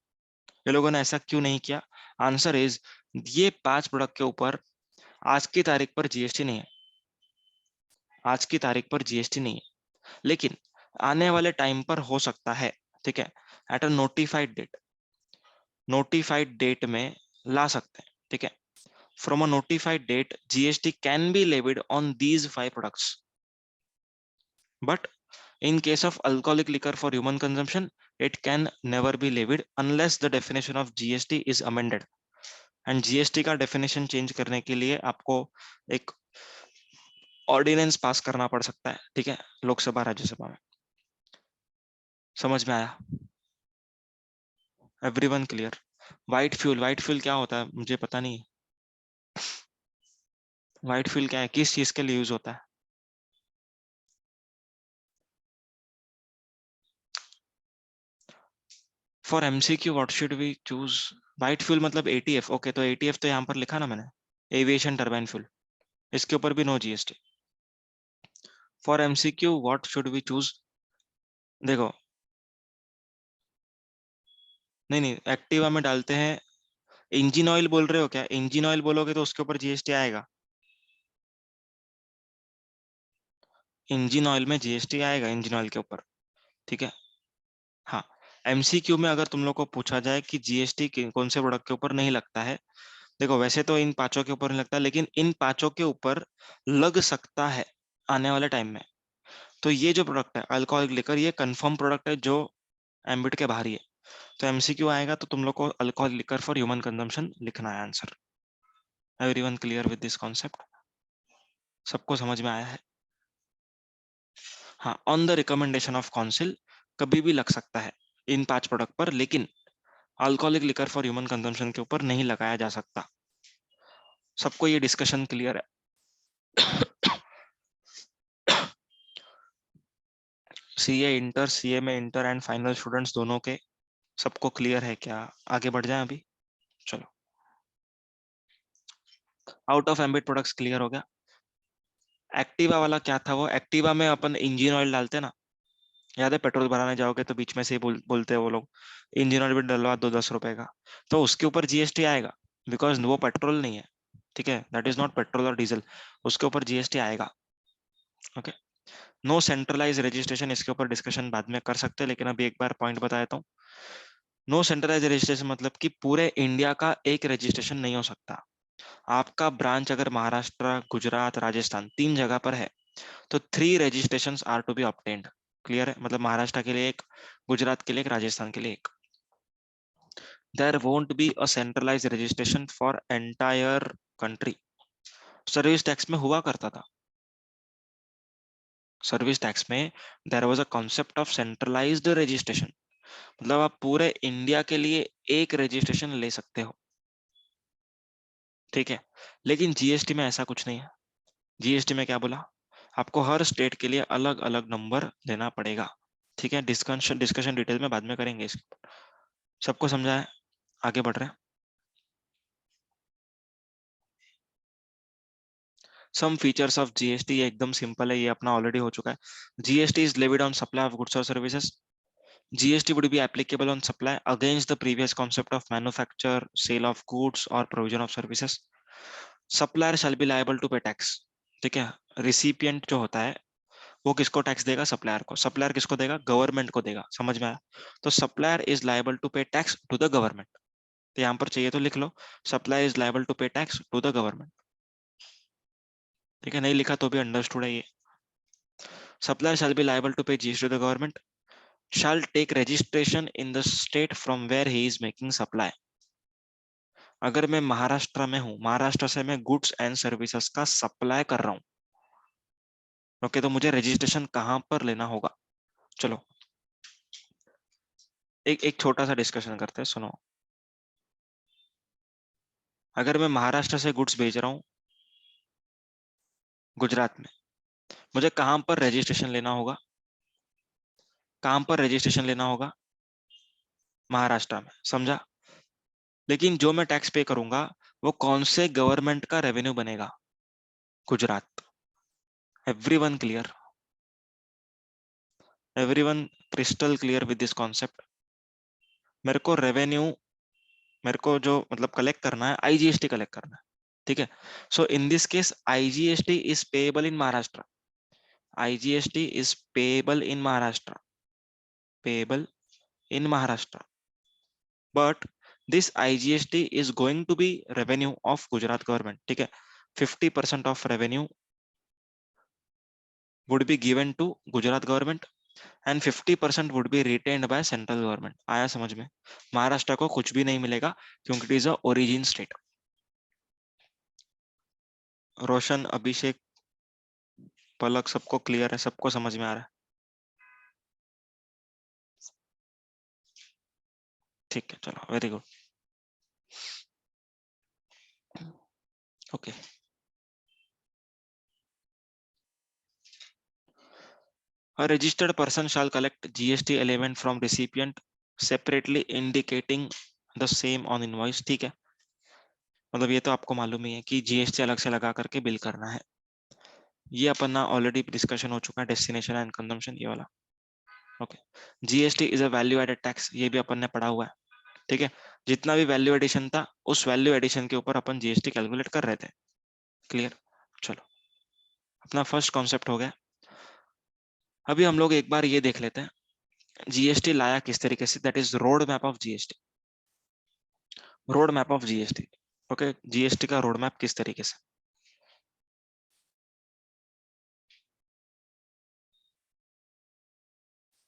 ये लोगों ने ऐसा क्यों नहीं किया? आंसर इज, ये 5 प्रोडक्ट के ऊपर आज की तारीख पर जीएसटी नहीं है, आज की तारीख पर जीएसटी नहीं है, लेकिन आने वाले टाइम पर हो सकता है। ठीक है, एट अ नोटिफाइड डेट में ला सकते हैं। ठीक है, from a notified date GST can be levied on these 5 products, but in case of alcoholic liquor for human consumption it can never be levied unless the definition of GST is amended, and GST का definition change करने के लिए आपको एक ordinance पास करना पड़ सकता है। ठीक है, लोकसभा राज्यसभा में। समझ में आया? Everyone clear? व्हाइट फ्यूल क्या होता है मुझे पता नहीं है। व्हाइट फ्यूल क्या है, किस चीज के लिए यूज होता है? For MCQ what should we choose? White fuel मतलब एटीएफ। ओके, तो एटीएफ तो यहाँ पर लिखा ना मैंने, एविएशन टर्बाइन फ्यूल, इसके ऊपर भी no GST. For MCQ what should we choose? देखो, नहीं नहीं, एक्टिवा में डालते हैं। इंजन ऑयल बोल रहे हो क्या? इंजन ऑयल बोलोगे तो उसके ऊपर जीएसटी आएगा, इंजन ऑयल में जीएसटी आएगा, इंजन ऑयल के ऊपर। ठीक है, हाँ। एमसीक्यू में अगर तुम लोग को पूछा जाए कि जीएसटी कौन से प्रोडक्ट के ऊपर नहीं लगता है, देखो वैसे तो इन पांचों के ऊपर नहीं लगता, लेकिन इन पांचों के ऊपर लग सकता है आने वाले टाइम में। तो ये जो प्रोडक्ट है अल्कोहलिक लिकर, ये कंफर्म प्रोडक्ट है जो एम्बिट के बाहर ही है। तो एमसीक्यू आएगा तो तुम लोग को alcohol liquor for human consumption लिखना है answer. Everyone clear with this concept? सबको समझ में आया है? हाँ, on the recommendation of council कभी भी लग सकता है इन 5 प्रोडक्ट पर, लेकिन alcoholic liquor for human consumption के ऊपर नहीं लगाया जा सकता। सबको ये डिस्कशन क्लियर है? सीए इंटर, सीए में इंटर एंड फाइनल स्टूडेंट्स दोनों के सबको क्लियर है क्या? आगे बढ़ जाए अभी? चलो, out of ambit products clear हो गया। एक्टिवा वाला क्या था? वो एक्टिवा में अपन इंजन ऑयल डालते ना, याद है? पेट्रोल भराने जाओगे तो बीच में से ही बोलते हैं वो लोग, इंजन ऑयल भी डलवा दो 10 रुपए का, तो उसके ऊपर जीएसटी आएगा, बिकॉज वो पेट्रोल नहीं है। ठीक है, दैट इज नॉट पेट्रोल और डीजल, उसके ऊपर जीएसटी आएगा। ओके, नो सेंट्रलाइज रजिस्ट्रेशन, इसके ऊपर डिस्कशन बाद में कर सकते हैं, लेकिन अभी एक बार पॉइंट बता देता हूँ। नो सेंट्रलाइज रजिस्ट्रेशन मतलब कि पूरे इंडिया का एक रजिस्ट्रेशन नहीं हो सकता। आपका ब्रांच अगर महाराष्ट्र, गुजरात, राजस्थान 3 जगह पर है तो 3 registrations are to be obtained. Clear है? मतलब महाराष्ट्र के लिए एक, गुजरात के लिए एक, राजस्थान के लिए एक। There won't be a centralise registration for entire country. Service tax में हुआ करता था, सर्विस टैक्स में there was a concept of centralised registration, मतलब आप पूरे इंडिया के लिए एक रजिस्ट्रेशन ले सकते हो। ठीक है, लेकिन जीएसटी में ऐसा कुछ नहीं है। जीएसटी में क्या बोला? आपको हर स्टेट के लिए अलग अलग नंबर देना पड़ेगा। ठीक है, डिस्कशन डिस्कशन डिटेल में बाद में करेंगे इसको। सबको समझा है? आगे बढ़ रहे हैं। सम फीचर्स ऑफ जीएसटी, ये एकदम सिंपल है, ये अपना ऑलरेडी हो चुका है। GST is levied on supply of goods और services. GST would be applicable on supply against the previous concept of manufacture, sale of goods or provision of services. Supplier shall be liable to pay tax. ठीक है, recipient जो होता है वो किसको tax देगा? Supplier को। सप्लायर किसको देगा? गवर्नमेंट को देगा। समझ में आया? तो supplier is liable to pay tax to the government. तो यहाँ पर चाहिए तो लिख लो, supplier is liable to pay tax to the government. ठीक है, नहीं लिखा तो भी अंडरस्टूड है ये। Supplier shall be liable to pay GST to the government, shall take registration in the state from where he is making supply. अगर मैं महाराष्ट्र में हूं, महाराष्ट्र से मैं गुड्स एंड सर्विसेज का सप्लाई कर रहा हूं, ओके, तो मुझे रजिस्ट्रेशन कहां पर लेना होगा? चलो एक एक छोटा सा डिस्कशन करते हैं, सुनो। अगर मैं महाराष्ट्र से गुड्स भेज रहा हूँ गुजरात में, मुझे कहां पर रजिस्ट्रेशन लेना होगा? कहां पर रजिस्ट्रेशन लेना होगा? महाराष्ट्र में, समझा? लेकिन जो मैं टैक्स पे करूंगा वो कौन से गवर्नमेंट का रेवेन्यू बनेगा? Gujarat. Everyone clear? Everyone crystal clear with this concept? मेरे को रेवेन्यू, मेरे को जो मतलब कलेक्ट करना है, आईजीएसटी कलेक्ट करना है, ठीक है? So in this case IGST is payable in Maharashtra, IGST is payable in Maharashtra, payable in Maharashtra, but this IGST is going to be revenue of Gujarat government, ठीक है? 50% of revenue would be given to Gujarat government and 50% would be retained by central government. आया समझ में? महाराष्ट्र को कुछ भी नहीं मिलेगा क्योंकि it is a origin state. रोशन, अभिषेक, पलक, सबको क्लियर है? सबको समझ में आ रहा है? ठीक है, चलो, very good. Okay, a registered person shall collect GST element from recipient separately indicating the same on invoice, ठीक है? मतलब ये तो आपको मालूम ही है कि जीएसटी अलग से लगा करके बिल करना है। ये अपन ना ऑलरेडी डिस्कशन हो चुका है, डेस्टिनेशन एंड कंजम्पशन, ये वाला। Okay, GST is a value added tax, ये भी अपन ने पढ़ा हुआ है, ठीक है? जितना भी वैल्यू एडिशन था उस वैल्यू एडिशन के ऊपर अपन जीएसटी कैलकुलेट कर रहे थे। क्लियर? चलो, अपना फर्स्ट कॉन्सेप्ट हो गया। अभी हम लोग एक बार ये देख लेते हैं जीएसटी लाया किस तरीके से, that is road map of GST. Road map of GST, okay, GST का रोड मैप किस तरीके से?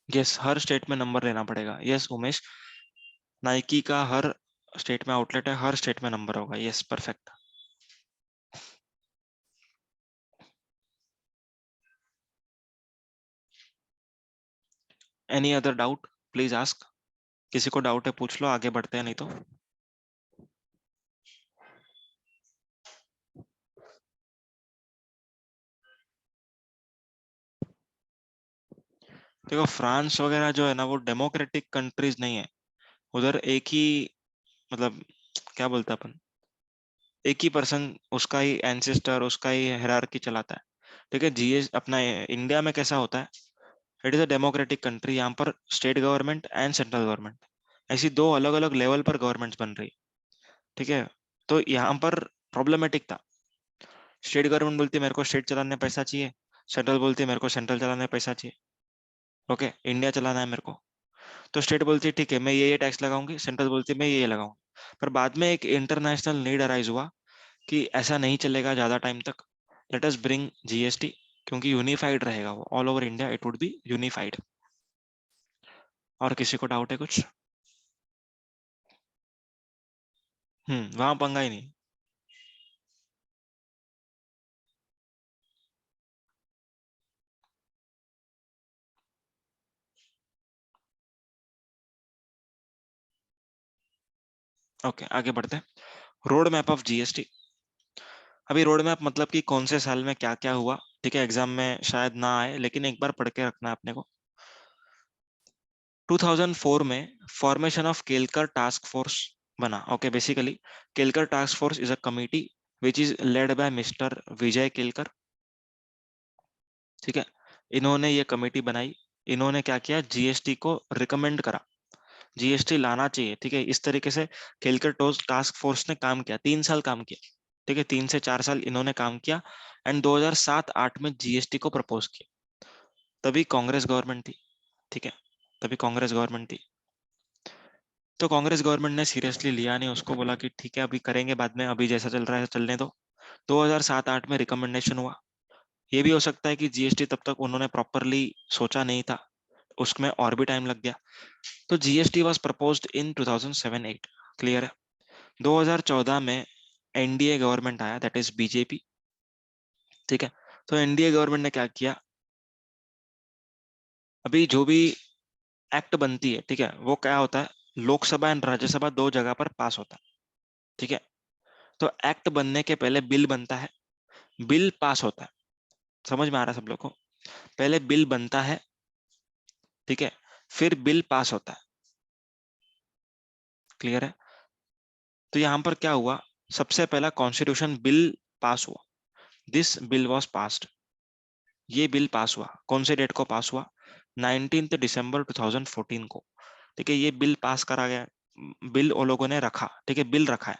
यस, हर स्टेट में नंबर लेना पड़ेगा। यस उमेश, नाइकी का हर स्टेट में आउटलेट है, हर स्टेट में नंबर होगा। Yes, perfect. Any other doubt, please ask. किसी को डाउट है पूछ लो, आगे बढ़ते हैं, नहीं तो। देखो, फ्रांस वगैरह जो है ना, वो डेमोक्रेटिक कंट्रीज नहीं है। उधर एक ही, मतलब क्या बोलते हैं अपन, एक ही पर्सन, उसका ही एंसेस्टर, उसका ही हायरार्की चलाता है, ठीक है? जीएस अपना इंडिया में कैसा होता है, it is a democratic country, यहाँ पर state government and central government, ऐसी दो अलग अलग लेवल पर गवर्नमेंट्स बन रही, ठीक है? तो यहाँ पर प्रॉब्लमेटिक था। स्टेट गवर्नमेंट बोलती है मेरे को स्टेट चलाने पैसा चाहिए, सेंट्रल बोलती है मेरे को सेंट्रल चलाने पैसा चाहिए, ओके, इंडिया चलाना है मेरे को। तो स्टेट बोलती है ठीक है, मैं ये टैक्स लगाऊंगी, सेंट्रल बोलती है मैं ये लगाऊंगी। पर बाद में एक इंटरनेशनल नीड अराइज हुआ कि ऐसा नहीं चलेगा ज्यादा टाइम तक, लेट अस ब्रिंग जीएसटी, क्योंकि यूनिफाइड रहेगा वो, all over India it would be unified. और किसी को डाउट है कुछ? वहां पंगा ही नहीं। ओके, आगे बढ़ते हैं। Road map of GST. अभी रोड मैप मतलब कि कौन से साल में क्या क्या हुआ, ठीक है? एग्जाम में शायद ना आए, लेकिन एक बार पढ़ के रखना है अपने को। 2004 में formation of Kelkar task force बना। Okay, basically Kelkar task force is a committee which is led by mister Vijay Kelkar, ठीक है? इन्होंने ये कमेटी बनाई, इन्होंने क्या किया, जीएसटी को रिकमेंड करा, जीएसटी लाना चाहिए, ठीक है? इस तरीके से केलकर टास्क फोर्स ने काम किया, 3 साल काम किया, ठीक है? 3 से 4 साल इन्होंने काम किया एंड 2007-8 में जीएसटी को प्रपोज किया। तभी कांग्रेस गवर्नमेंट थी, ठीक है? तभी कांग्रेस गवर्नमेंट थी। तो कांग्रेस गवर्नमेंट ने सीरियसली लिया नहीं उसको, बोला कि ठीक है अभी करेंगे बाद में, अभी जैसा चल रहा है चलने दो। 2007-8 में रिकमेंडेशन हुआ। ये भी हो सकता है कि जीएसटी तब तक उन्होंने प्रॉपरली सोचा नहीं था, उसमें और भी टाइम लग गया। तो GST was proposed in 2007-8, clear है? 2014 में एनडीए गवर्नमेंट आया, दैट इज बीजेपी, ठीक है। तो एनडीए गवर्नमेंट ने क्या किया, अभी जो भी एक्ट बनती है, ठीक है, वो क्या होता है, लोकसभा एंड राज्यसभा दो जगह पर पास होता है, ठीक है। तो एक्ट बनने के पहले बिल बनता है, बिल पास होता है, समझ में आ रहा है सब लोग को, पहले बिल बनता है, ठीक है, फिर बिल पास होता है, क्लियर है। तो यहां पर क्या हुआ, सबसे पहला कॉन्स्टिट्यूशन बिल पास हुआ, दिस बिल वॉज पास्ड, ये बिल पास हुआ, कौन से डेट को पास हुआ, 19 दिसंबर 2014 को, ठीक है, ये बिल पास करा गया, बिल वो लोगों ने रखा, ठीक है, बिल रखा है,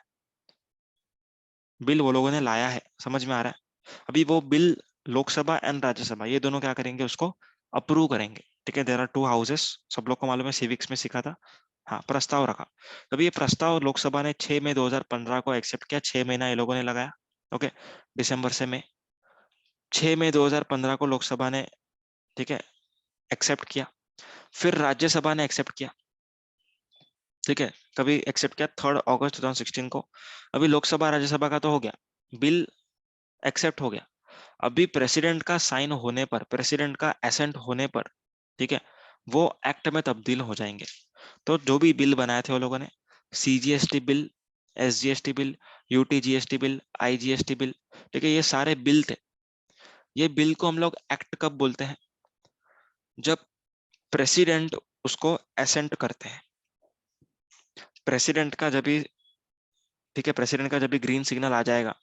बिल वो लोगों ने लाया है, समझ में आ रहा है। अभी वो बिल लोकसभा एंड राज्यसभा ये दोनों क्या करेंगे, उसको अप्रूव करेंगे, ठीक है, देयर आर टू हाउसेस, सब लोग को मालूम है, सिविक्स में सीखा था। हाँ, प्रस्ताव रखा, तभी ये प्रस्ताव लोकसभा ने 6 मई 2015 को एक्सेप्ट किया, 6 महीना ये लोगों ने लगाया, ओके, दिसंबर से मई, 6 मई 2015 को लोकसभा ने, ठीक है, एक्सेप्ट किया, फिर राज्यसभा ने एक्सेप्ट किया, ठीक है, कभी एक्सेप्ट किया 3 अगस्त 2016 को। अभी लोकसभा राज्यसभा का तो हो गया, बिल एक्सेप्ट हो गया, अभी प्रेसिडेंट का साइन होने पर, प्रेसिडेंट का एसेंट होने पर, ठीक है, वो एक्ट में तब्दील हो जाएंगे। तो जो भी बिल बनाए थे वो लोगों ने, CGST bill, SGST bill, UTGST bill, IGST bill, ठीक है, ये सारे बिल थे, ये बिल को हम लोग एक्ट कब बोलते हैं, जब प्रेसिडेंट उसको एसेंट करते हैं, प्रेसिडेंट का जब भी, ठीक है, प्रेसिडेंट का जब भी ग्रीन सिग्नल आ जाएगा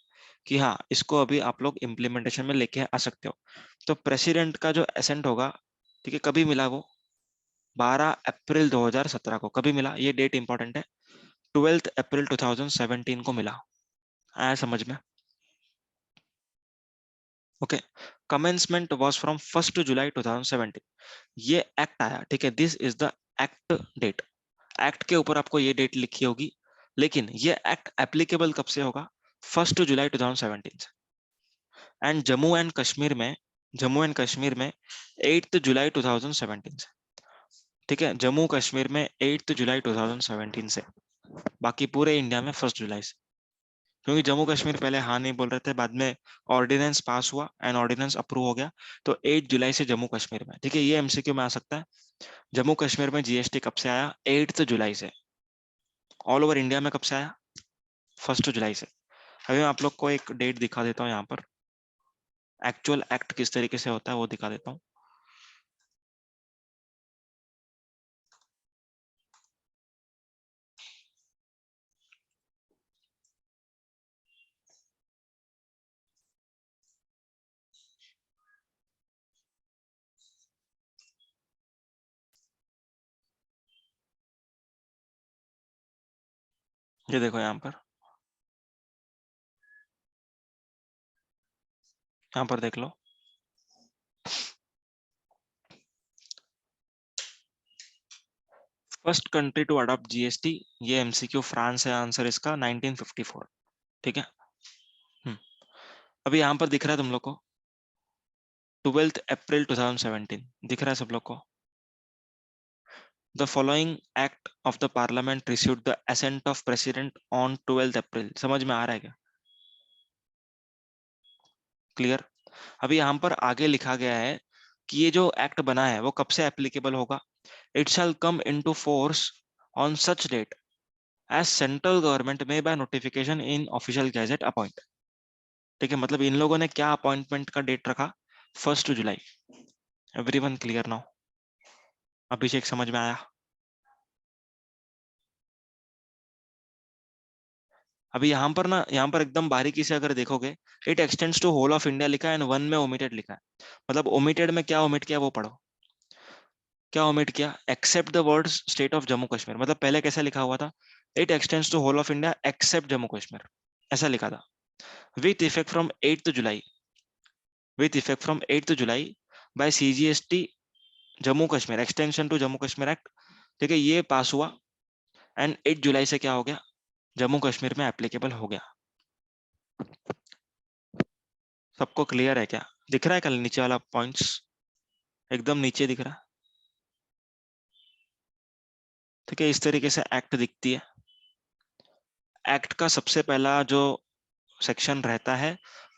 कि हाँ इसको अभी आप लोग इम्प्लीमेंटेशन में लेके आ सकते हो, तो प्रेसिडेंट का जो एसेंट होगा, ठीक है, कभी मिला वो, 12 अप्रैल 2017 को, कभी मिला, ये डेट इंपॉर्टेंट है, 12 अप्रैल 2017 को मिला, आया समझ में, okay. Commencement was from 1 July 2017, ये एक्ट आया, ठीक है, this is the act date, act के ऊपर आपको ये डेट लिखी होगी, लेकिन ये एक्ट एप्लीकेबल कब से होगा, 1 जुलाई 2017 से, एंड जम्मू एंड कश्मीर में 8 जुलाई 2017 से, ठीक है, जम्मू कश्मीर में 8 जुलाई 2017 से, बाकी पूरे इंडिया में 1 जुलाई से, क्योंकि जम्मू कश्मीर पहले हाँ नहीं बोल रहे थे, बाद में ऑर्डिनेंस पास हुआ एंड ऑर्डिनेंस अप्रूव हो गया, तो 8 जुलाई से जम्मू कश्मीर में, ठीक है, ये एमसीक्यू में आ सकता है, जम्मू कश्मीर में जीएसटी कब से आया, 8 जुलाई से, ऑल ओवर इंडिया में कब से आया, 1 जुलाई से। अभी मैं आप लोग को एक डेट दिखा देता हूँ यहाँ पर, एक्चुअल एक्ट किस तरीके से होता है वो दिखा देता हूँ। ये देखो यहाँ पर देख लो, first country to adopt GST, ये एमसीक्यू फ्रांस है, आंसर इसका 1954, ठीक है। अभी यहाँ पर दिख रहा है तुम लोग को 12 अप्रैल 2017, दिख रहा है सब लोग को, the following act of the parliament received the assent of president on 12 April, समझ में आ रहा है क्या, क्लियर। अभी यहाँ पर आगे लिखा गया है कि ये जो एक्ट बना है वो कब से एप्लीकेबल होगा, it shall come into force on such date as central government may by notification in official gazette appoint, ठीक है, मतलब इन लोगों ने क्या अपॉइंटमेंट का डेट रखा, 1 जुलाई, एवरीवन क्लियर नाउ, अभिषेक समझ में आया। अभी यहाँ पर ना, यहाँ पर एकदम बारीकी से अगर देखोगे, it extends to whole of India लिखा है एंड वन में ओमिटेड लिखा है, मतलब ओमिटेड में क्या ओमिट किया वो पढ़ो, क्या ओमिट किया, except the words state of Jammu Kashmir, मतलब पहले कैसा लिखा हुआ था, it extends to whole of India except Jammu Kashmir, ऐसा लिखा था, with effect from 8 July, with effect from 8 July by CGST Jammu Kashmir, extension to Jammu Kashmir act, ठीक है, ये पास हुआ एंड 8 जुलाई से क्या हो गया, जम्मू कश्मीर में एप्लीकेबल हो गया। सबको क्लियर है क्या, दिख रहा है कल नीचे वाला पॉइंट्स, एकदम नीचे दिख रहा है, ठीक है, इस तरीके से एक्ट दिखती है, एक्ट का सबसे पहला जो सेक्शन रहता है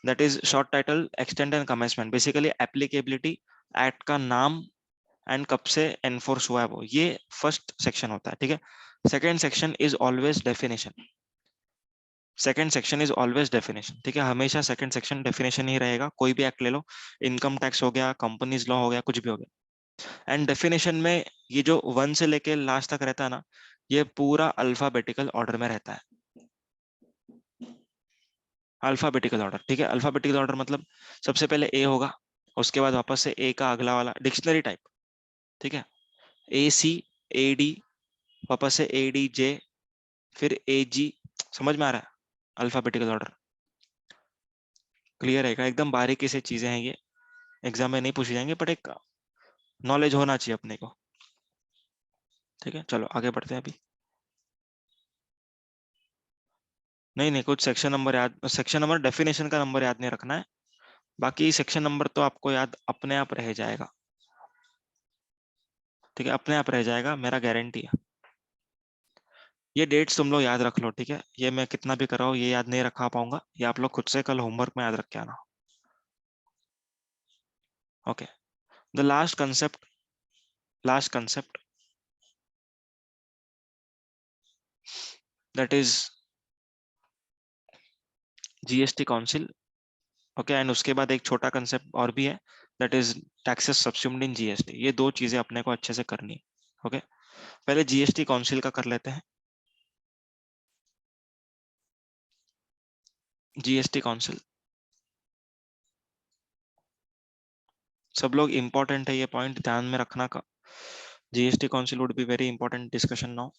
that is short title extend and commencement, basically applicability, act का नाम एंड कब से एनफोर्स हुआ है वो, ये फर्स्ट सेक्शन होता है, ठीक है। Second section is always definition, second section is always definition, ठीक है, हमेशा सेकेंड सेक्शन डेफिनेशन ही रहेगा, कोई भी एक्ट ले लो, इनकम टैक्स हो गया, कंपनीज लॉ हो गया, कुछ भी हो गया। एंड डेफिनेशन में ये जो 1 से लेके लास्ट तक रहता है ना, ये पूरा अल्फाबेटिकल ऑर्डर में रहता है, अल्फाबेटिकल ऑर्डर, ठीक है। अल्फाबेटिकल ऑर्डर मतलब सबसे पहले ए होगा, उसके बाद वापस से ए का अगला वाला डिक्शनरी टाइप, ठीक है, ए सी, ए डी, वापस से ए डी जे, फिर ए जी, समझ में आ रहा है, अल्फाबेटिकल ऑर्डर। क्लियर है, एकदम बारीकी से चीजें हैं ये, एग्जाम में नहीं पूछी जाएंगे, बट एक नॉलेज होना चाहिए अपने को, ठीक है। चलो आगे बढ़ते हैं अभी। नहीं नहीं, कुछ सेक्शन नंबर याद, सेक्शन नंबर डेफिनेशन का नंबर याद नहीं रखना है, बाकी सेक्शन नंबर तो आपको याद अपने आप रह जाएगा, ठीक है, अपने आप रह जाएगा, मेरा गारंटी है। ये डेट्स तुम लोग याद रख लो, ठीक है, ये मैं कितना भी कराऊँ ये याद नहीं रखा पाऊंगा, ये आप लोग खुद से कल होमवर्क में याद रख के आना। Okay, the last concept that is GST council. Okay, and उसके बाद एक छोटा कंसेप्ट और भी है, that is taxes subsumed in GST. ये दो चीजें अपने को अच्छे से करनी है। ओके, पहले जीएसटी काउंसिल का कर लेते हैं। जीएसटी काउंसिल सब लोग इंपॉर्टेंट है, ये पॉइंट ध्यान में रखना का, GST council would be very important discussion now.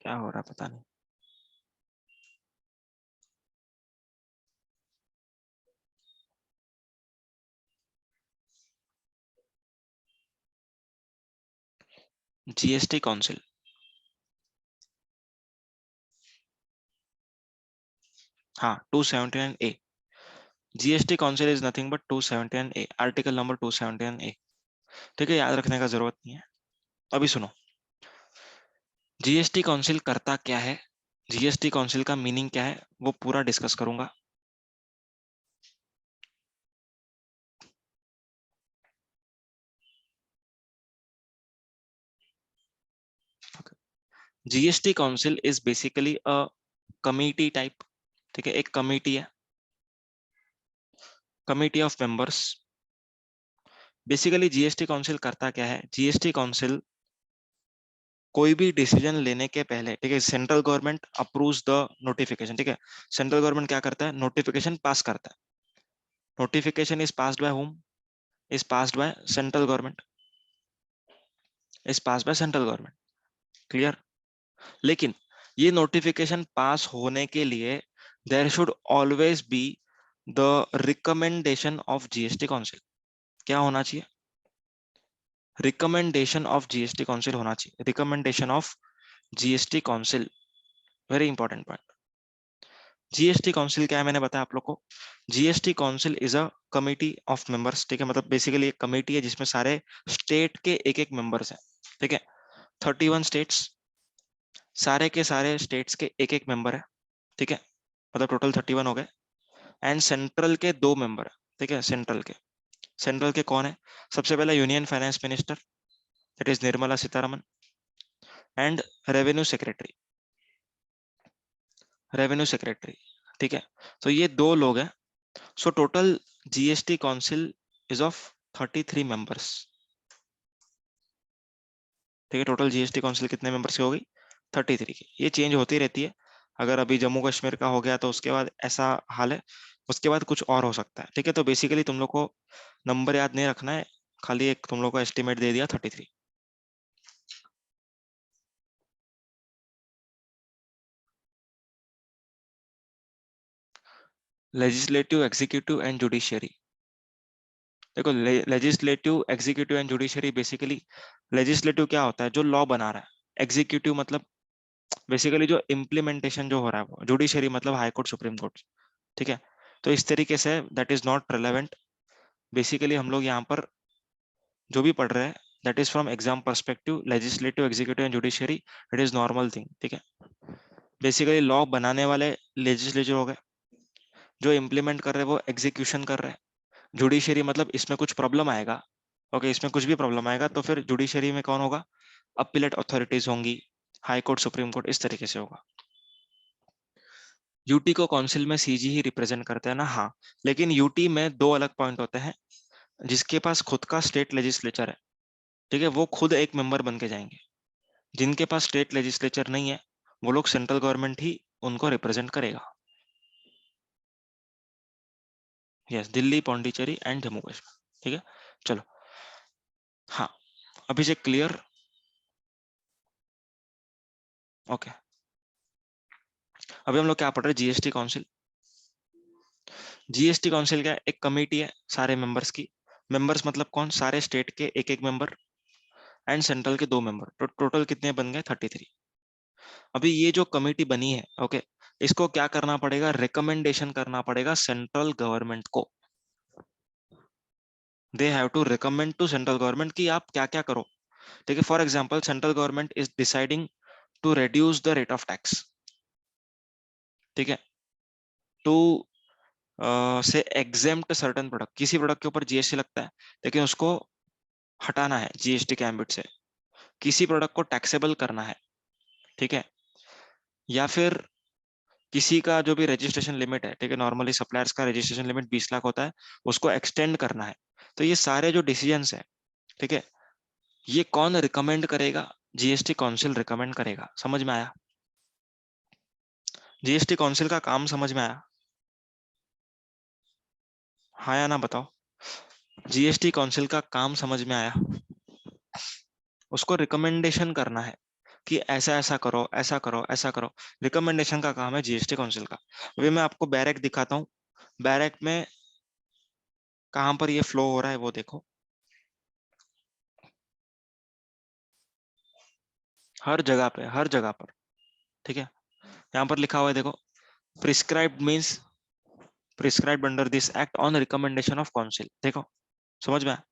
क्या हो रहा है पता नहीं। जीएसटी काउंसिल, हाँ 279 A, GST council is nothing but 279 A, article number 279 A, ठीक है, याद रखने का जरूरत नहीं है। अभी सुनो, जीएसटी काउंसिल करता क्या है, जीएसटी काउंसिल का मीनिंग क्या है, वो पूरा डिस्कस करूंगा। GST council is basically a committee type, ठीक है, एक कमिटी है, committee of members. Basically GST council करता क्या है, जीएसटी काउंसिल कोई भी डिसीजन लेने के पहले, ठीक है, central government approves the notification, ठीक है, सेंट्रल गवर्नमेंट क्या करता है, नोटिफिकेशन पास करता है, notification is passed by home, is passed by central government, is passed by central government, clear. लेकिन ये नोटिफिकेशन पास होने के लिए there should always be the recommendation of GST council. क्या होना चाहिए, रिकमेंडेशन ऑफ जीएसटी काउंसिल होना चाहिए, recommendation of GST council, very important point. GST council क्या है, मैंने बताया आप लोग को, GST council is a committee of members, ठीक है, मतलब बेसिकली एक कमिटी है जिसमें सारे स्टेट के एक एक मेंबर्स हैं, ठीक है, 31 स्टेट्स, सारे के सारे स्टेट्स के एक एक मेंबर है, ठीक है, मतलब टोटल 31 हो गए। एंड सेंट्रल के 2 मेंबर, ठीक है, सेंट्रल के कौन है, सबसे पहले union finance minister, that is Nirmala Sitharaman, and revenue secretary, revenue secretary, ठीक है, तो ये 2 लोग हैं। So total GST council is of 33 members, ठीक है, टोटल जीएसटी काउंसिल कितने मेंबर्स की होगी, 33 की। ये चेंज होती रहती है, अगर अभी जम्मू कश्मीर का हो गया तो उसके बाद ऐसा हाल है, उसके बाद कुछ और हो सकता है, ठीक है। तो बेसिकली तुम लोग को नंबर याद नहीं रखना है, खाली एक तुम लोग को एस्टिमेट दे दिया 33। लेजिस्लेटिव, एग्जीक्यूटिव एंड जुडिशियरी, देखो legislative, executive and judiciary, basically legislative क्या होता है, जो लॉ बना रहा है, एग्जीक्यूटिव मतलब बेसिकली जो इम्प्लीमेंटेशन जो हो रहा है, वो जुडिशरी मतलब हाई कोर्ट, सुप्रीम कोर्ट, ठीक है। तो इस तरीके say that is not relevant, basically हम लोग यहाँ पर जो भी पढ़ रहे हैं that is from exam perspective, legislative, executive and judiciary, it is normal thing, ठीक है। बेसिकली लॉ बनाने वाले लेजिस्लेचर हो गए, जो इम्प्लीमेंट कर रहे हैं वो एग्जीक्यूशन कर रहे हैं। जुडिशरी मतलब इसमें कुछ प्रॉब्लम आएगा, ओके, इसमें कुछ भी प्रॉब्लम आएगा तो फिर जुडिशरी में कौन होगा, अपीलेट अथॉरिटीज होंगी, हाई कोर्ट, सुप्रीम कोर्ट, इस तरीके से होगा। यूटी को काउंसिल में सीजी ही रिप्रेजेंट करते हैं ना, हाँ, लेकिन यूटी में दो अलग पॉइंट होते हैं। जिसके पास खुद का स्टेट लेजिस्लेचर है, ठीक है, वो खुद एक मेंबर बन के जाएंगे। जिनके पास स्टेट लेजिस्लेचर नहीं है वो लोग सेंट्रल गवर्नमेंट ही उनको रिप्रेजेंट करेगा। यस, दिल्ली, पौंडीचेरी एंड जम्मू कश्मीर, ठीक है। चलो, हाँ, अभिषेक क्लियर, ओके। अभी हम लोग क्या पढ़ रहे हैं, जीएसटी काउंसिल। जीएसटी काउंसिल क्या है, एक कमेटी है सारे मेंबर्स की। मेंबर्स मतलब कौन, सारे स्टेट के एक एक मेंबर एंड सेंट्रल के दो मेंबर, तो टोटल कितने बन गए, 33। अभी ये जो कमेटी बनी है, ओके, इसको क्या करना पड़ेगा, रिकमेंडेशन करना पड़ेगा सेंट्रल गवर्नमेंट को। They have to recommend to central government कि आप क्या क्या करो, ठीक है। For example central government is deciding to reduce the rate of tax, ठीक है, to say exempt certain product, किसी प्रोडक्ट के ऊपर जीएसटी लगता है लेकिन उसको हटाना है जीएसटी के एम्बिट से, किसी प्रोडक्ट को टैक्सेबल करना है, ठीक है, या फिर किसी का जो भी रजिस्ट्रेशन लिमिट है, ठीक है, नॉर्मली सप्लायर्स का रजिस्ट्रेशन लिमिट 20 लाख होता है, उसको एक्सटेंड करना है। तो ये सारे जो डिसीजंस है, ठीक है, ये कौन रिकमेंड करेगा, जीएसटी काउंसिल रिकमेंड करेगा। समझ में आया, जीएसटी काउंसिल का काम समझ में आया, हाँ या ना बताओ। जीएसटी काउंसिल का काम समझ में आया, उसको रिकमेंडेशन करना है कि ऐसा ऐसा करो, ऐसा करो, ऐसा करो। रिकमेंडेशन का काम है जीएसटी काउंसिल का। अभी मैं आपको बैरेक दिखाता हूँ, बैरेक में कहां पर ये फ्लो हो रहा है वो देखो, हर जगह पे, हर जगह पर, ठीक है। यहाँ पर लिखा हुआ है देखो, prescribed means prescribed under this act on recommendation of council, देखो समझ में आया।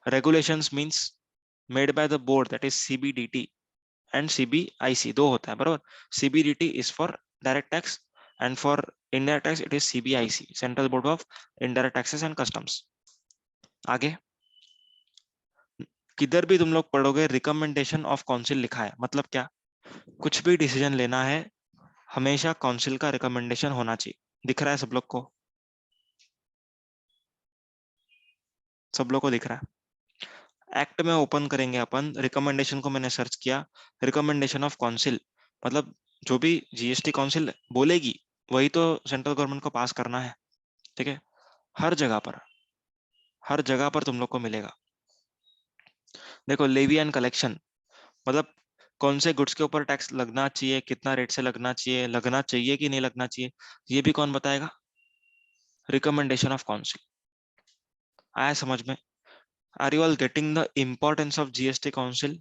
Regulations means made by the board, that is CBDT and CBIC, दो होता है बराबर। CBDT is for direct tax and for indirect tax it is CBIC, central board of indirect taxes and customs. आगे किधर भी तुम लोग पढ़ोगे रिकमेंडेशन ऑफ काउंसिल लिखा है, मतलब क्या, कुछ भी डिसीजन लेना है हमेशा काउंसिल का रिकमेंडेशन होना चाहिए। दिख रहा है सब लोग को, सब लोग को दिख रहा है। एक्ट में ओपन करेंगे अपन, रिकमेंडेशन को मैंने सर्च किया, रिकमेंडेशन ऑफ काउंसिल मतलब जो भी जीएसटी काउंसिल बोलेगी वही तो सेंट्रल गवर्नमेंट को पास करना है, ठीक है। हर जगह पर, हर जगह पर तुम लोग को मिलेगा। देखो, लेवी एंड कलेक्शन मतलब कौन से गुड्स के ऊपर टैक्स लगना चाहिए, कितना रेट से लगना चाहिए कि नहीं लगना चाहिए, ये भी कौन बताएगा, रिकमेंडेशन ऑफ काउंसिल। आया समझ में, are you all getting the importance of GST council.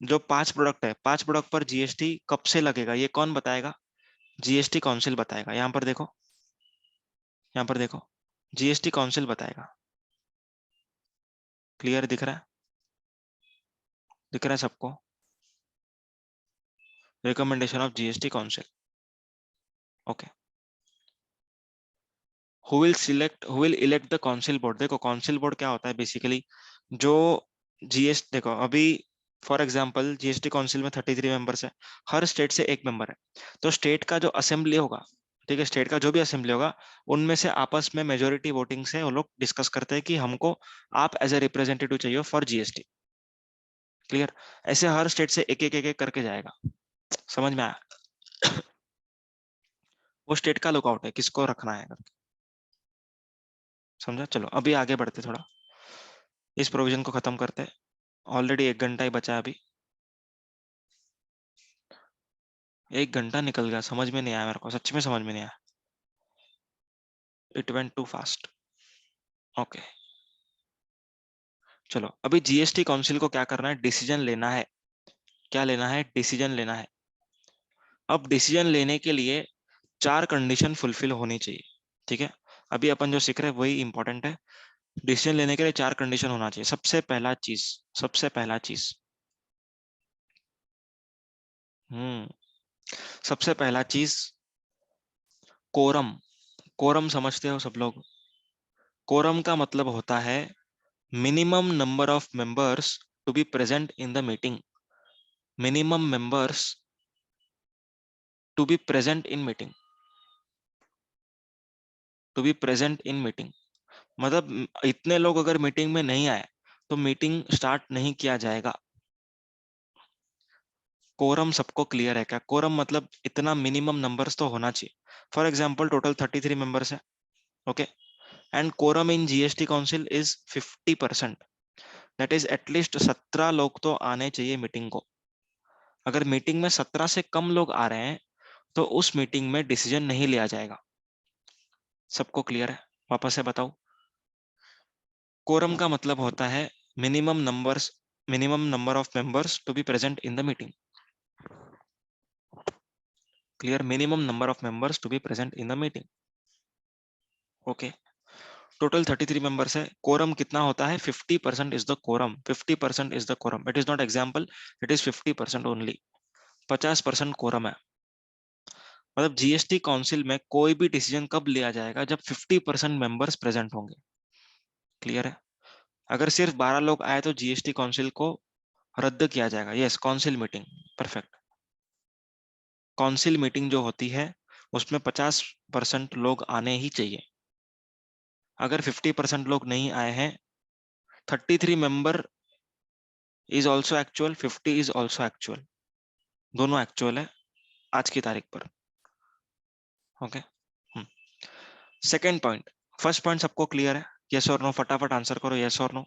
जो 5 प्रोडक्ट है, 5 प्रोडक्ट पर जीएसटी कब से लगेगा ये कौन बताएगा, जीएसटी काउंसिल बताएगा। यहाँ पर देखो, यहाँ पर देखो, जीएसटी काउंसिल बताएगा। क्लियर दिख रहा है, दिख रहा है सबको, recommendation of GST council, okay. Who will elect the council board, देखो काउंसिल बोर्ड क्या होता है बेसिकली, जो जीएस देखो अभी फॉर एग्जांपल जीएसटी काउंसिल में 33 मेंबर्स है, हर स्टेट से एक मेंबर है, तो स्टेट का जो असेंबली होगा, ठीक है, स्टेट का जो भी असेंबली होगा उनमें से आपस में मेजोरिटी वोटिंग से वो लोग डिस्कस करते हैं कि हमको आप एज ए रिप्रेजेंटेटिव चाहिए फॉर जीएसटी। क्लियर, ऐसे हर स्टेट से एक एक करके जाएगा। समझ में आया, वो स्टेट का लुकआउट है किसको रखना है करके। समझा, चलो अभी आगे बढ़ते, थोड़ा इस प्रोविजन को खत्म करते हैं। ऑलरेडी 1 घंटा ही बचा है अभी, 1 घंटा निकल गया, समझ में नहीं आया मेरे को, सच में समझ में नहीं आया, it went too fast, okay. चलो अभी जीएसटी काउंसिल को क्या करना है, डिसीजन लेना है। क्या लेना है, डिसीजन लेना है। अब डिसीजन लेने के लिए 4 कंडीशन फुलफिल होनी चाहिए, ठीक है। अभी अपन जो सीख रहे हैं वही इंपॉर्टेंट है। डिसीजन लेने के लिए 4 कंडीशन होना चाहिए। सबसे पहला चीज हम्म सबसे पहला चीज कोरम। कोरम समझते हो सब लोग? कोरम का मतलब होता है minimum number of members to be present in the meeting. Minimum members to be present in meeting. To be present in meeting मतलब इतने लोग अगर मीटिंग में नहीं आए तो मीटिंग स्टार्ट नहीं किया जाएगा। कोरम सबको क्लियर है क्या? कोरम मतलब इतना मिनिमम नंबर्स तो होना चाहिए। फॉर एग्जाम्पल टोटल 33 मेंबर्स है, okay, and quorum in GST council is 50%। That is at least 17 लोग तो आने चाहिए मीटिंग को। अगर मीटिंग में 17 से कम लोग आ रहे हैं तो उस मीटिंग में डिसीजन नहीं लिया जाएगा। सबको क्लियर है? वापस से बताओ। कोरम का मतलब होता है minimum number of members to be present in the meeting. Clear? Minimum number of members to be present in the meeting, okay. Total 33 members है। कोरम कितना होता है? 50% is the quorum. 50% is the quorum. It is not example, it is 50% only. 50% quorum है। मतलब GST council में कोई भी decision कब लिया जाएगा? जब 50% मेंबर्स प्रेजेंट होंगे। क्लियर है? अगर सिर्फ 12 लोग आए तो जीएसटी काउंसिल को रद्द किया जाएगा। Yes, council meeting, perfect. Council meeting जो होती है उसमें 50% लोग आने ही चाहिए। अगर 50% लोग नहीं आए हैं, 33 member is also actual, 50 is also actual, दोनों एक्चुअल है आज की तारीख पर, okay. Second point. First point सबको क्लियर है? यस और नो फटाफट आंसर करो, यस और no.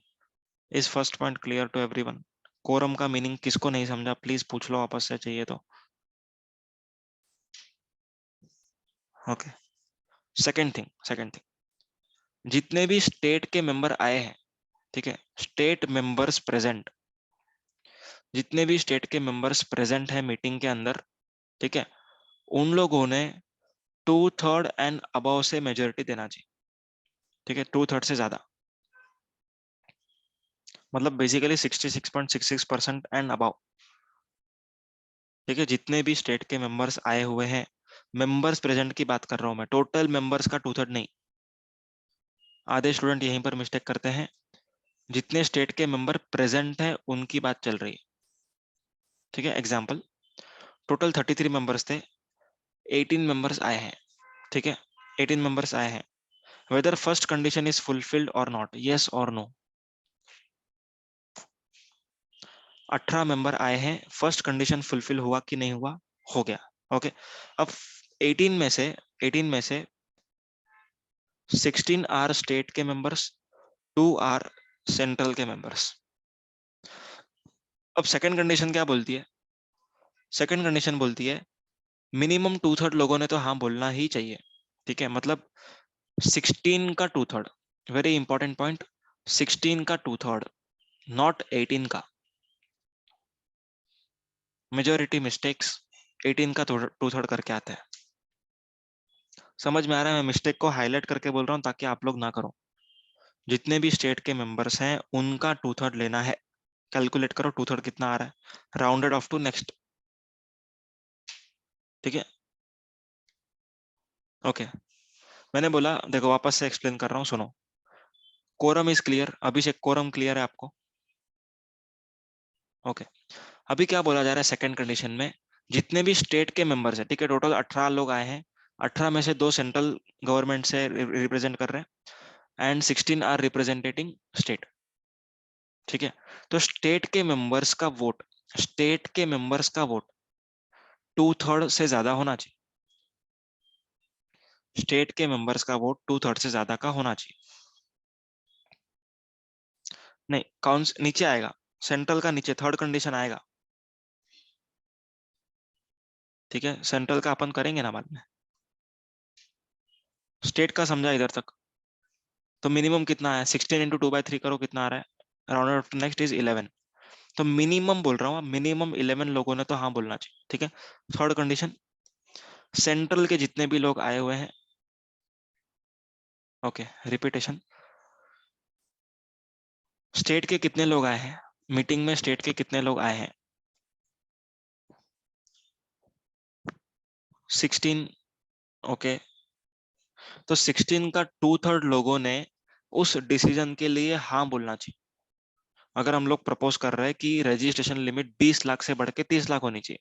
Is first point clear to everyone? Quorum का मीनिंग किसको नहीं समझा प्लीज पूछ लो वापस से, चाहिए तो, ओके। सेकेंड थिंग, जितने भी स्टेट के मेंबर आए हैं, ठीक है, स्टेट मेंबर्स प्रेजेंट, जितने भी स्टेट के मेंबर्स प्रेजेंट है मीटिंग के अंदर, ठीक है, उन लोगों ने 2/3 एंड अबव से मेजोरिटी देना चाहिए, ठीक है, 2/3 से ज्यादा, मतलब बेसिकली 66.66% एंड अबव, ठीक है। जितने भी स्टेट के मेंबर्स आए हुए हैं, मेंबर्स प्रेजेंट की बात कर रहा हूं मैं, टोटल मेंबर्स का 2/3 नहीं। आधे स्टूडेंट यहीं पर मिस्टेक करते हैं। जितने स्टेट के मेंबर प्रेजेंट हैं उनकी बात चल रही है, ठीक है। एग्जाम्पल, टोटल 33 मेंबर्स थे, 18 मेंबर्स आए हैं, ठीक है, 18 मेंबर्स आए हैं। Whether first condition is fulfilled और नॉट, यस और नो। 18 मेंबर आए हैं, फर्स्ट कंडीशन फुलफिल हुआ कि नहीं हुआ? हो गया, ओके। अब 18 में से 18 में से 16 आर स्टेट के मेंबर्स, 2 आर सेंट्रल के मेंबर्स। अब सेकंड कंडीशन क्या बोलती है? सेकंड कंडीशन बोलती है मिनिमम 2/3 लोगों ने तो हाँ बोलना ही चाहिए, ठीक है। मतलब 16 का 2/3, वेरी इंपॉर्टेंट पॉइंट, 16 का 2/3, नॉट 18 का। मेजोरिटी मिस्टेक्स 18 का 2/3 करके आता है। समझ में आ रहा है? मैं मिस्टेक को हाईलाइट करके बोल रहा हूँ ताकि आप लोग ना करो। जितने भी स्टेट के मेंबर्स हैं उनका 2/3 लेना है। कैलकुलेट करो 2/3 कितना आ रहा है, राउंडेड ऑफ टू नेक्स्ट, ठीक है, ओके। मैंने बोला, देखो वापस से एक्सप्लेन कर रहा हूँ, सुनो। Quorum is clear? Abhishek quorum clear है आपको? ओके। अभी क्या बोला जा रहा है सेकंड कंडीशन में? जितने भी स्टेट के मेंबर्स है, ठीक है, टोटल 18 लोग आए हैं, 18 में से 2 सेंट्रल गवर्नमेंट से रिप्रेजेंट कर रहे हैं एंड 16 आर रिप्रेजेंटेटिंग स्टेट, ठीक है। तो स्टेट के मेंबर्स का वोट, स्टेट के मेंबर्स का वोट 2/3 से ज्यादा होना चाहिए। स्टेट के मेंबर्स का वोट 2/3 से ज्यादा का होना चाहिए। नहीं, कौन नीचे आएगा? सेंट्रल का नीचे थर्ड कंडीशन आएगा, ठीक है। सेंट्रल का अपन करेंगे ना बाद में। स्टेट का समझा इधर तक? तो मिनिमम कितना है? 16 इंटू 2/3 करो, कितना आ रहा है? Round of next is 11। तो मिनिमम बोल रहा हूँ, मिनिमम 11 लोगों ने तो हाँ बोलना चाहिए, ठीक है। थर्ड कंडीशन, सेंट्रल के जितने भी लोग आए हुए हैं, ओके रिपीटेशन, स्टेट के कितने लोग आए हैं, मीटिंग में स्टेट के कितने लोग आए हैं, 16, ओके। तो 16 का 2/3 लोगों ने उस डिसीजन के लिए हाँ बोलना चाहिए। अगर हम लोग प्रपोज कर रहे हैं कि रजिस्ट्रेशन लिमिट 20 लाख से बढ़ के 30 लाख होनी चाहिए,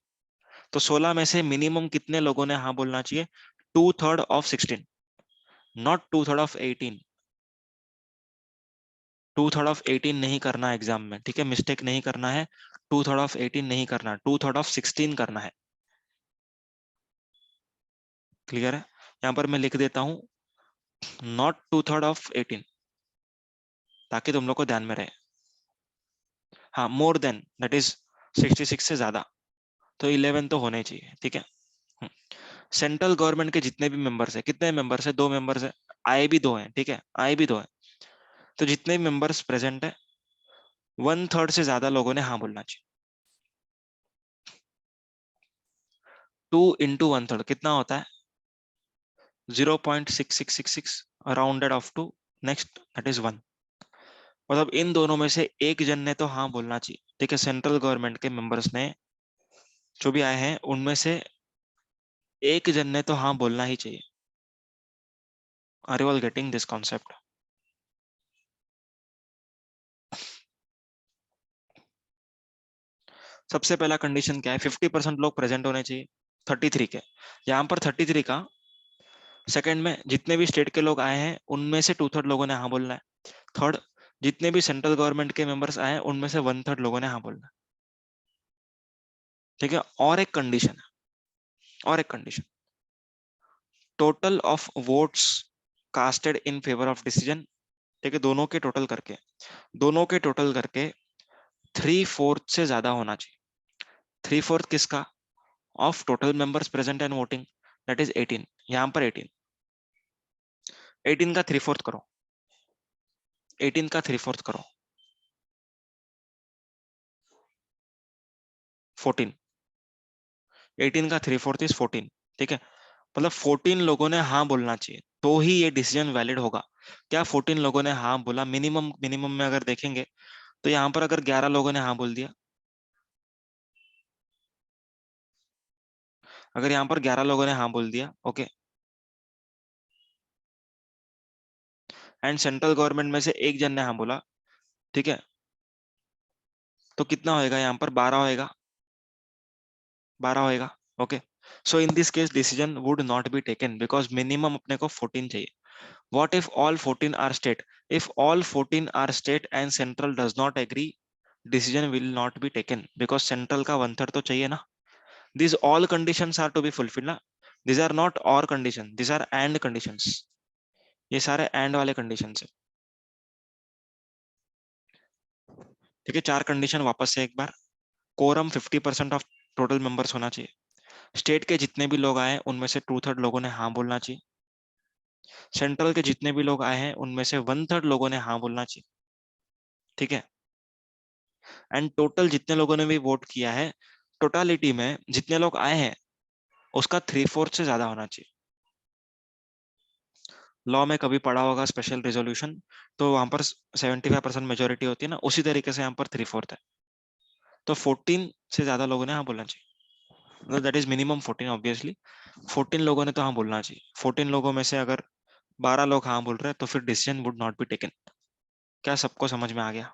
तो 16 में से मिनिमम कितने लोगों ने हाँ बोलना चाहिए, 2/3 ऑफ 16, नॉट 2/3 ऑफ 18। 2/3 ऑफ 18 नहीं करना है एग्जाम में, ठीक है, मिस्टेक नहीं करना है, 2/3 ऑफ 18 नहीं करना, 2/3 ऑफ 16 करना है। क्लियर है? यहां पर मैं लिख देता हूं नॉट 2/3 ऑफ 18, ताकि तुम लोग को ध्यान में रहे। हाँ, मोर देन दैट इज 66 से ज्यादा, तो 11 तो होने चाहिए, ठीक है। सेंट्रल गवर्नमेंट के जितने भी मेंबर्स है, कितने मेंबर्स है, 2 मेंबर्स है, आए भी 2 हैं, ठीक है, आए भी 2 हैं, तो जितने भी मेंबर्स प्रेजेंट है 1/3 से ज्यादा लोगों ने हाँ बोलना चाहिए। 2 इंटू 1/3 कितना होता है, 0.6666 rounded off to next that is 1। मतलब इन दोनों में से एक जन ने तो हाँ बोलना चाहिए, ठीक है, सेंट्रल गवर्नमेंट के मेंबर्स ने जो भी आए हैं उनमें से एक जन ने तो हाँ बोलना ही चाहिए। Are you all getting this concept? सबसे पहला कंडीशन क्या है, 50% लोग प्रेजेंट होने चाहिए 33 के, यहाँ पर 33 का सेकंड में जितने भी स्टेट के लोग आए हैं उनमें से 2/3 लोगों ने हाँ बोलना है। थर्ड, जितने भी सेंट्रल गवर्नमेंट के मेंबर्स आए हैं उनमें से 1/3 लोगों ने हाँ बोलना है, ठीक है। और एक कंडीशन है, और एक condition, total of votes casted in favour of decision, ठीक है, दोनों के टोटल करके 3/4 से ज्यादा होना चाहिए। 3/4 किसका, of total members present and voting, that is 18, यहाँ पर 18, 18 का 3/4 करो, 18 का 3/4 करो, 14, 18 का 3/4 इज 14, ठीक है। मतलब 14 लोगों ने हाँ बोलना चाहिए तो ही ये डिसीजन वैलिड होगा। क्या 14 लोगों ने हाँ बोला, मिनिमम मिनिमम में अगर देखेंगे तो यहाँ पर अगर 11 लोगों ने हाँ बोल दिया, अगर यहाँ पर 11 लोगों ने हाँ बोल दिया, ओके, एंड सेंट्रल गवर्नमेंट में से एक जन ने हाँ बोला, ठीक है, तो कितना होएगा, यहाँ पर 12 होएगा, 12 होएगा, okay. So in this case decision would not be taken because minimum अपने को 14 चाहिए। What if all 14 are state, if all 14 are state and central does not agree, decision will not be taken because central का 1/3 तो चाहिए ना। These all conditions are to be fulfilled ना, these are not or condition, these are and conditions, ये सारे and वाले conditions है, ठीक है। 4 कंडीशन वापस से एक बार, कोरम 50% ऑफ टोटल मेंबर्स होना चाहिए, स्टेट के जितने भी लोग आए हैं उनमें से 2/3 लोगों ने हाँ बोलना चाहिए, सेंट्रल के जितने भी लोग आए हैं उनमें से 1/3 लोगों ने हाँ बोलना चाहिए, ठीक है। एंड टोटल जितने लोगों ने भी वोट किया है, टोटालिटी में जितने लोग आए हैं उसका 3/4 से ज्यादा होना चाहिए। लॉ में कभी पढ़ा होगा स्पेशल रिजोल्यूशन, तो वहां पर 75% मेजोरिटी होती है ना, उसी तरीके से यहाँ पर 3/4 है, तो 14 से ज्यादा लोगों ने हाँ बोलना चाहिए, दैट इज मिनिमम 14 ऑब्वियसली। 14 लोगों ने तो हाँ बोलना चाहिए, 14 लोगों में से अगर 12 लोग हाँ बोल रहे हैं तो फिर decision would not be taken. क्या सबको समझ में आ गया?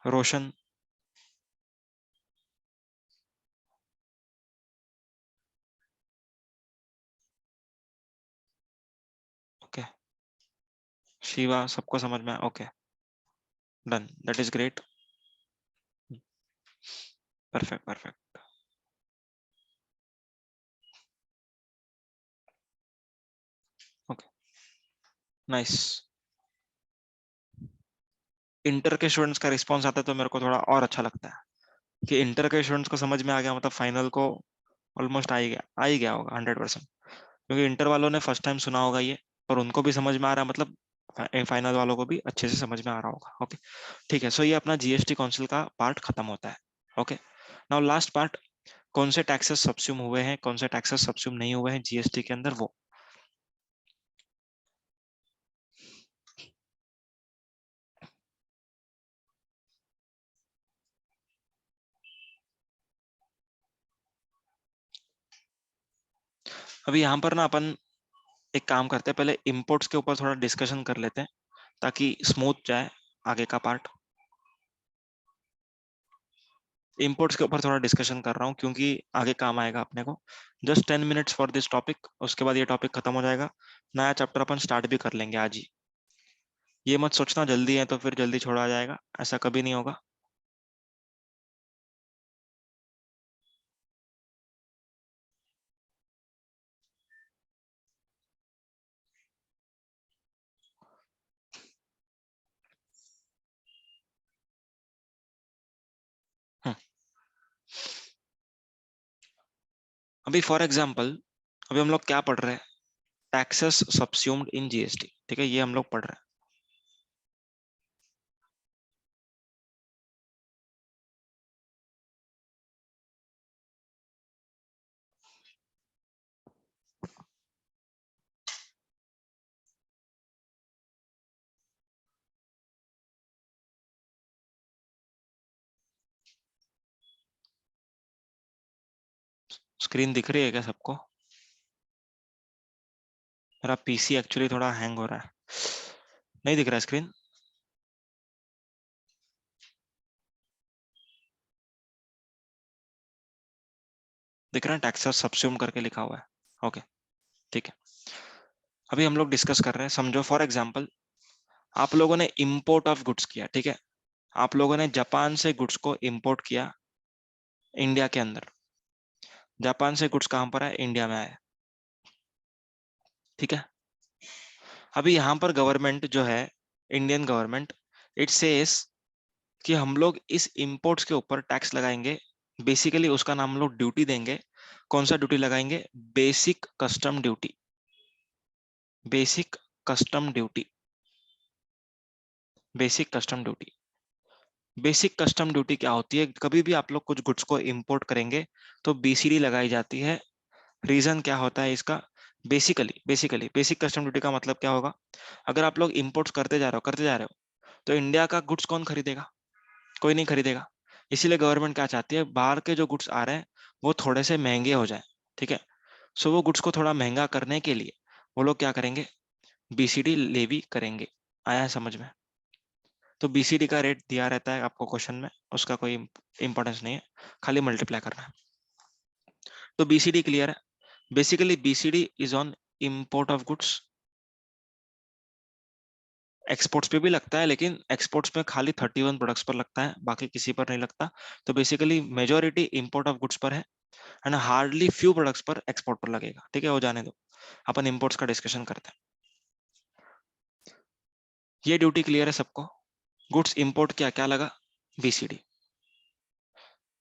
रोशन, ओके, शिवा, सबको समझ में, okay, done, that is great, perfect perfect, okay, nice. Inter के स्टूडेंट्स का रिस्पॉन्स आता है तो मेरे को थोड़ा और अच्छा लगता है कि इंटर के स्टूडेंट्स को समझ में आ गया, मतलब फाइनल को ऑलमोस्ट आ ही गया होगा 100%, क्योंकि इंटर वालों ने फर्स्ट टाइम सुना होगा ये, और उनको भी समझ में आ रहा है, मतलब फाइनल वालों को भी अच्छे से समझ में आ रहा होगा, ओके। ठीक है, सो ये अपना जीएसटी काउंसिल का पार्ट खत्म होता है, ओके। नाउ लास्ट पार्ट, कौन से टैक्सेस सब्स्यूम हुए हैं, कौन से टैक्सेस सब्स्यूम नहीं हुए हैं जीएसटी के अंदर, वो। अभी यहाँ पर ना अपन एक काम करते हैं, पहले इंपोर्ट्स के ऊपर थोड़ा डिस्कशन कर लेते हैं ताकि स्मूथ जाए आगे का पार्ट। इंपोर्ट्स के ऊपर थोड़ा डिस्कशन कर रहा हूँ क्योंकि आगे काम आएगा अपने को। Just 10 minutes for this topic, उसके बाद ये टॉपिक खत्म हो जाएगा, नया चैप्टर अपन स्टार्ट भी कर लेंगे आज ही। ये मत सोचना जल्दी है तो फिर जल्दी छोड़ा जाएगा, ऐसा कभी नहीं होगा। हम्म, अभी फॉर एग्जाम्पल, अभी हम लोग क्या पढ़ रहे हैं, टैक्सेस सब्स्यूम्ड इन जीएसटी, ठीक है, ये हम लोग पढ़ रहे हैं। स्क्रीन दिख रही है क्या सबको? मेरा पीसी एक्चुअली थोड़ा हैंग हो रहा है, नहीं दिख रहा है स्क्रीन? दिख रहा है, टैक्सेस सब्स्यूम करके लिखा हुआ है। ओके, ठीक है। अभी हम लोग डिस्कस कर रहे हैं, समझो फॉर एग्जांपल आप लोगों ने इंपोर्ट ऑफ गुड्स किया, ठीक है, आप लोगों ने जापान से गुड्स को इंपोर्ट किया इंडिया के अंदर। जापान से गुड्स कहां पर है, इंडिया में आया, ठीक है। अभी यहाँ पर गवर्नमेंट जो है, इंडियन गवर्नमेंट, इट सेज कि हम लोग इस इंपोर्ट्स के ऊपर टैक्स लगाएंगे। बेसिकली उसका नाम हम लोग ड्यूटी देंगे। कौन सा ड्यूटी लगाएंगे? Basic custom duty. Basic custom duty, basic custom duty. Basic custom duty क्या होती है? कभी भी आप लोग कुछ गुड्स को इंपोर्ट करेंगे तो बीसीडी लगाई जाती है। रीजन क्या होता है इसका? बेसिकली बेसिक कस्टम ड्यूटी का मतलब क्या होगा? अगर आप लोग इंपोर्ट्स करते जा रहे हो तो इंडिया का गुड्स कौन खरीदेगा? कोई नहीं खरीदेगा। इसीलिए गवर्नमेंट क्या चाहती है, बाहर के जो गुड्स आ रहे हैं वो थोड़े से महंगे हो जाए, ठीक है। सो वो गुड्स को थोड़ा महंगा करने के लिए वो लोग क्या करेंगे? बीसीडी लेवी करेंगे। आया है समझ में? तो बीसीडी का रेट दिया रहता है आपको क्वेश्चन में, उसका कोई इंपॉर्टेंस नहीं है, खाली मल्टीप्लाई करना है। तो बीसीडी क्लियर है। Basically BCD is on import of goods. Exports पे भी लगता है लेकिन एक्सपोर्ट्स में खाली 31 प्रोडक्ट्स पर लगता है, बाकी किसी पर नहीं लगता। तो basically majority import of goods पर है एंड हार्डली फ्यू प्रोडक्ट्स पर एक्सपोर्ट पर लगेगा, ठीक है, वो जाने दो। अपन इंपोर्ट्स का डिस्कशन करते हैं। ये ड्यूटी क्लियर है सबको? गुड्स इंपोर्ट क्या क्या लगा? बीसीडी।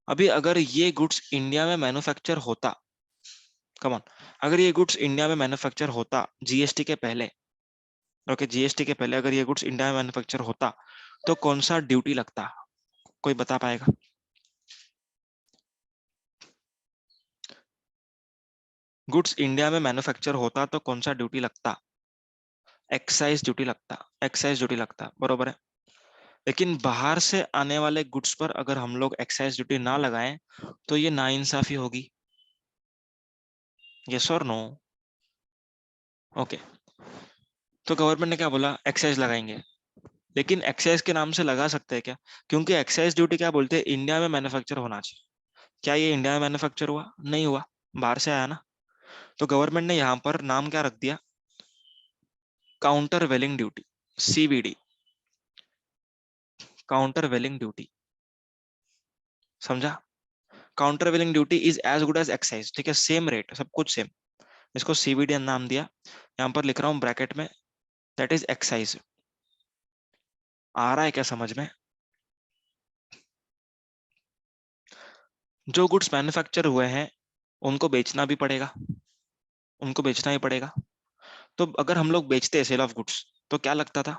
अभी अगर ये गुड्स इंडिया में मैन्युफैक्चर होता, कम ऑन, अगर ये गुड्स इंडिया में मैन्युफैक्चर होता जीएसटी के पहले, ओके, जीएसटी के पहले अगर ये गुड्स इंडिया में मैन्युफैक्चर होता तो कौन सा ड्यूटी लगता? कोई बता पाएगा? गुड्स इंडिया में मैन्युफैक्चर होता तो कौन सा ड्यूटी लगता? एक्साइज ड्यूटी लगता, एक्साइज ड्यूटी लगता, बरोबर है। लेकिन बाहर से आने वाले गुड्स पर अगर हम लोग एक्साइज ड्यूटी ना लगाएं तो ये नाइंसाफी होगी। यस और नो? ओके, तो गवर्नमेंट ने क्या बोला? एक्साइज लगाएंगे। लेकिन एक्साइज के नाम से लगा सकते हैं क्या? क्योंकि एक्साइज ड्यूटी क्या बोलते हैं, इंडिया में मैन्युफैक्चर होना चाहिए। क्या ये इंडिया में मैन्युफैक्चर हुआ? नहीं हुआ, बाहर से आया ना। तो गवर्नमेंट ने यहाँ पर नाम क्या रख दिया? Countervailing duty, CVD, countervailing duty. समझा? Countervailing duty is as good as excise, ठीक है, सेम रेट, सब कुछ सेम। इसको सीवीडी नाम दिया, यहाँ पर लिख रहा हूँ ब्रैकेट में, दैट इज एक्साइज। आ रहा है क्या समझ में? जो गुड्स मैन्युफैक्चर हुए हैं उनको बेचना भी पड़ेगा, उनको बेचना ही पड़ेगा। तो अगर हम लोग बेचते हैं सेल ऑफ गुड्स तो क्या लगता था?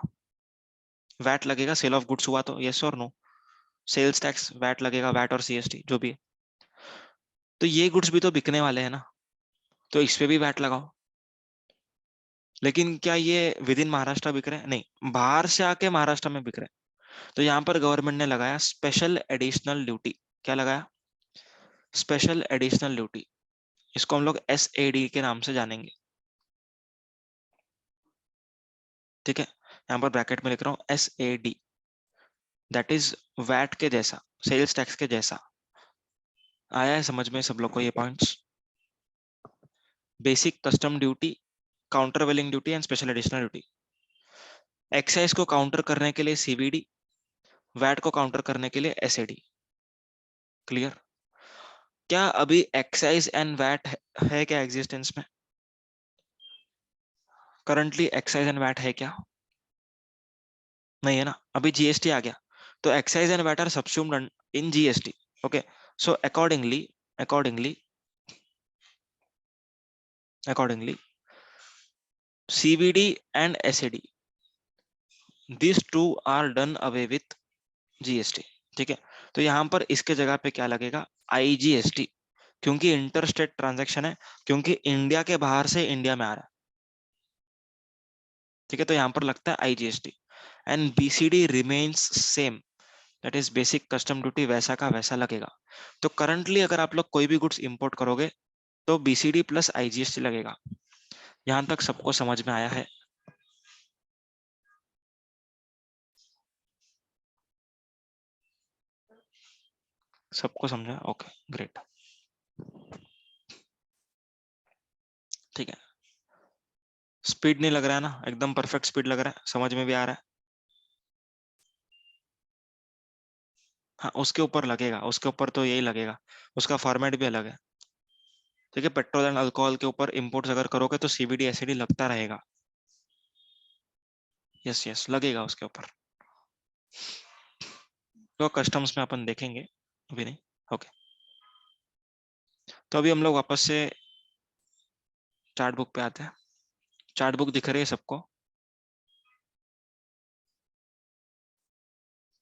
वैट लगेगा, सेल ऑफ गुड्स हुआ तो, यस और नो? सेल्स टैक्स, वैट लगेगा, वैट और सीएसटी जो भी है। तो ये गुड्स भी तो बिकने वाले हैं ना, तो इस पे भी वैट लगाओ। लेकिन क्या ये विद इन महाराष्ट्र बिक रहे हैं? नहीं, बाहर से आके महाराष्ट्र में बिक रहे हैं। तो यहाँ पर गवर्नमेंट ने लगाया स्पेशल एडिशनल ड्यूटी। क्या लगाया? Special additional duty. इसको हम लोग SAD के नाम से जानेंगे। ठीक है, यहाँ पर ब्रैकेट में लिख रहा हूँ SAD, दैट इज वैट के जैसा, सेल्स टैक्स के जैसा। आया है समझ में सब लोग को ये points? Basic custom duty, countervailing duty and special additional duty. Excise को काउंटर करने के लिए CVD, वैट को काउंटर करने के लिए SAD। क्लियर? क्या अभी एक्साइज एंड वैट है क्या एग्जिस्टेंस में? करंटली एक्साइज एंड वैट है क्या? नहीं है ना, अभी GST आ गया, तो excise and VAT are subsumed in GST। Okay, so accordingly accordingly CVD and SAD, these two are done away with GST। ठीक है, तो यहां पर इसके जगह पे क्या लगेगा? IGST, क्योंकि इंटर स्टेट ट्रांजेक्शन है, क्योंकि इंडिया के बाहर से इंडिया में आ रहा है। ठीक है, तो यहां पर लगता है IGST। And BCD remains same, that is basic custom duty, वैसा का वैसा लगेगा। तो करंटली अगर आप लोग कोई भी गुड्स इंपोर्ट करोगे तो BCD प्लस IGST लगेगा। यहां तक सबको समझ में आया है? सबको समझा? Okay, great. ठीक है, स्पीड नहीं लग रहा है ना? एकदम परफेक्ट स्पीड लग रहा है, समझ में भी आ रहा है? हाँ, उसके ऊपर लगेगा, उसके ऊपर तो यही लगेगा, उसका फॉर्मेट भी अलग है। ठीक है, पेट्रोल एंड अल्कोहल के ऊपर इंपोर्ट्स अगर करोगे तो CVD SAD लगता रहेगा। यस यस, लगेगा उसके ऊपर। तो कस्टम्स में अपन देखेंगे, अभी नहीं। ओके, तो अभी हम लोग वापस से चार्ट बुक पे आते हैं। चार्ट बुक दिख रही है सबको?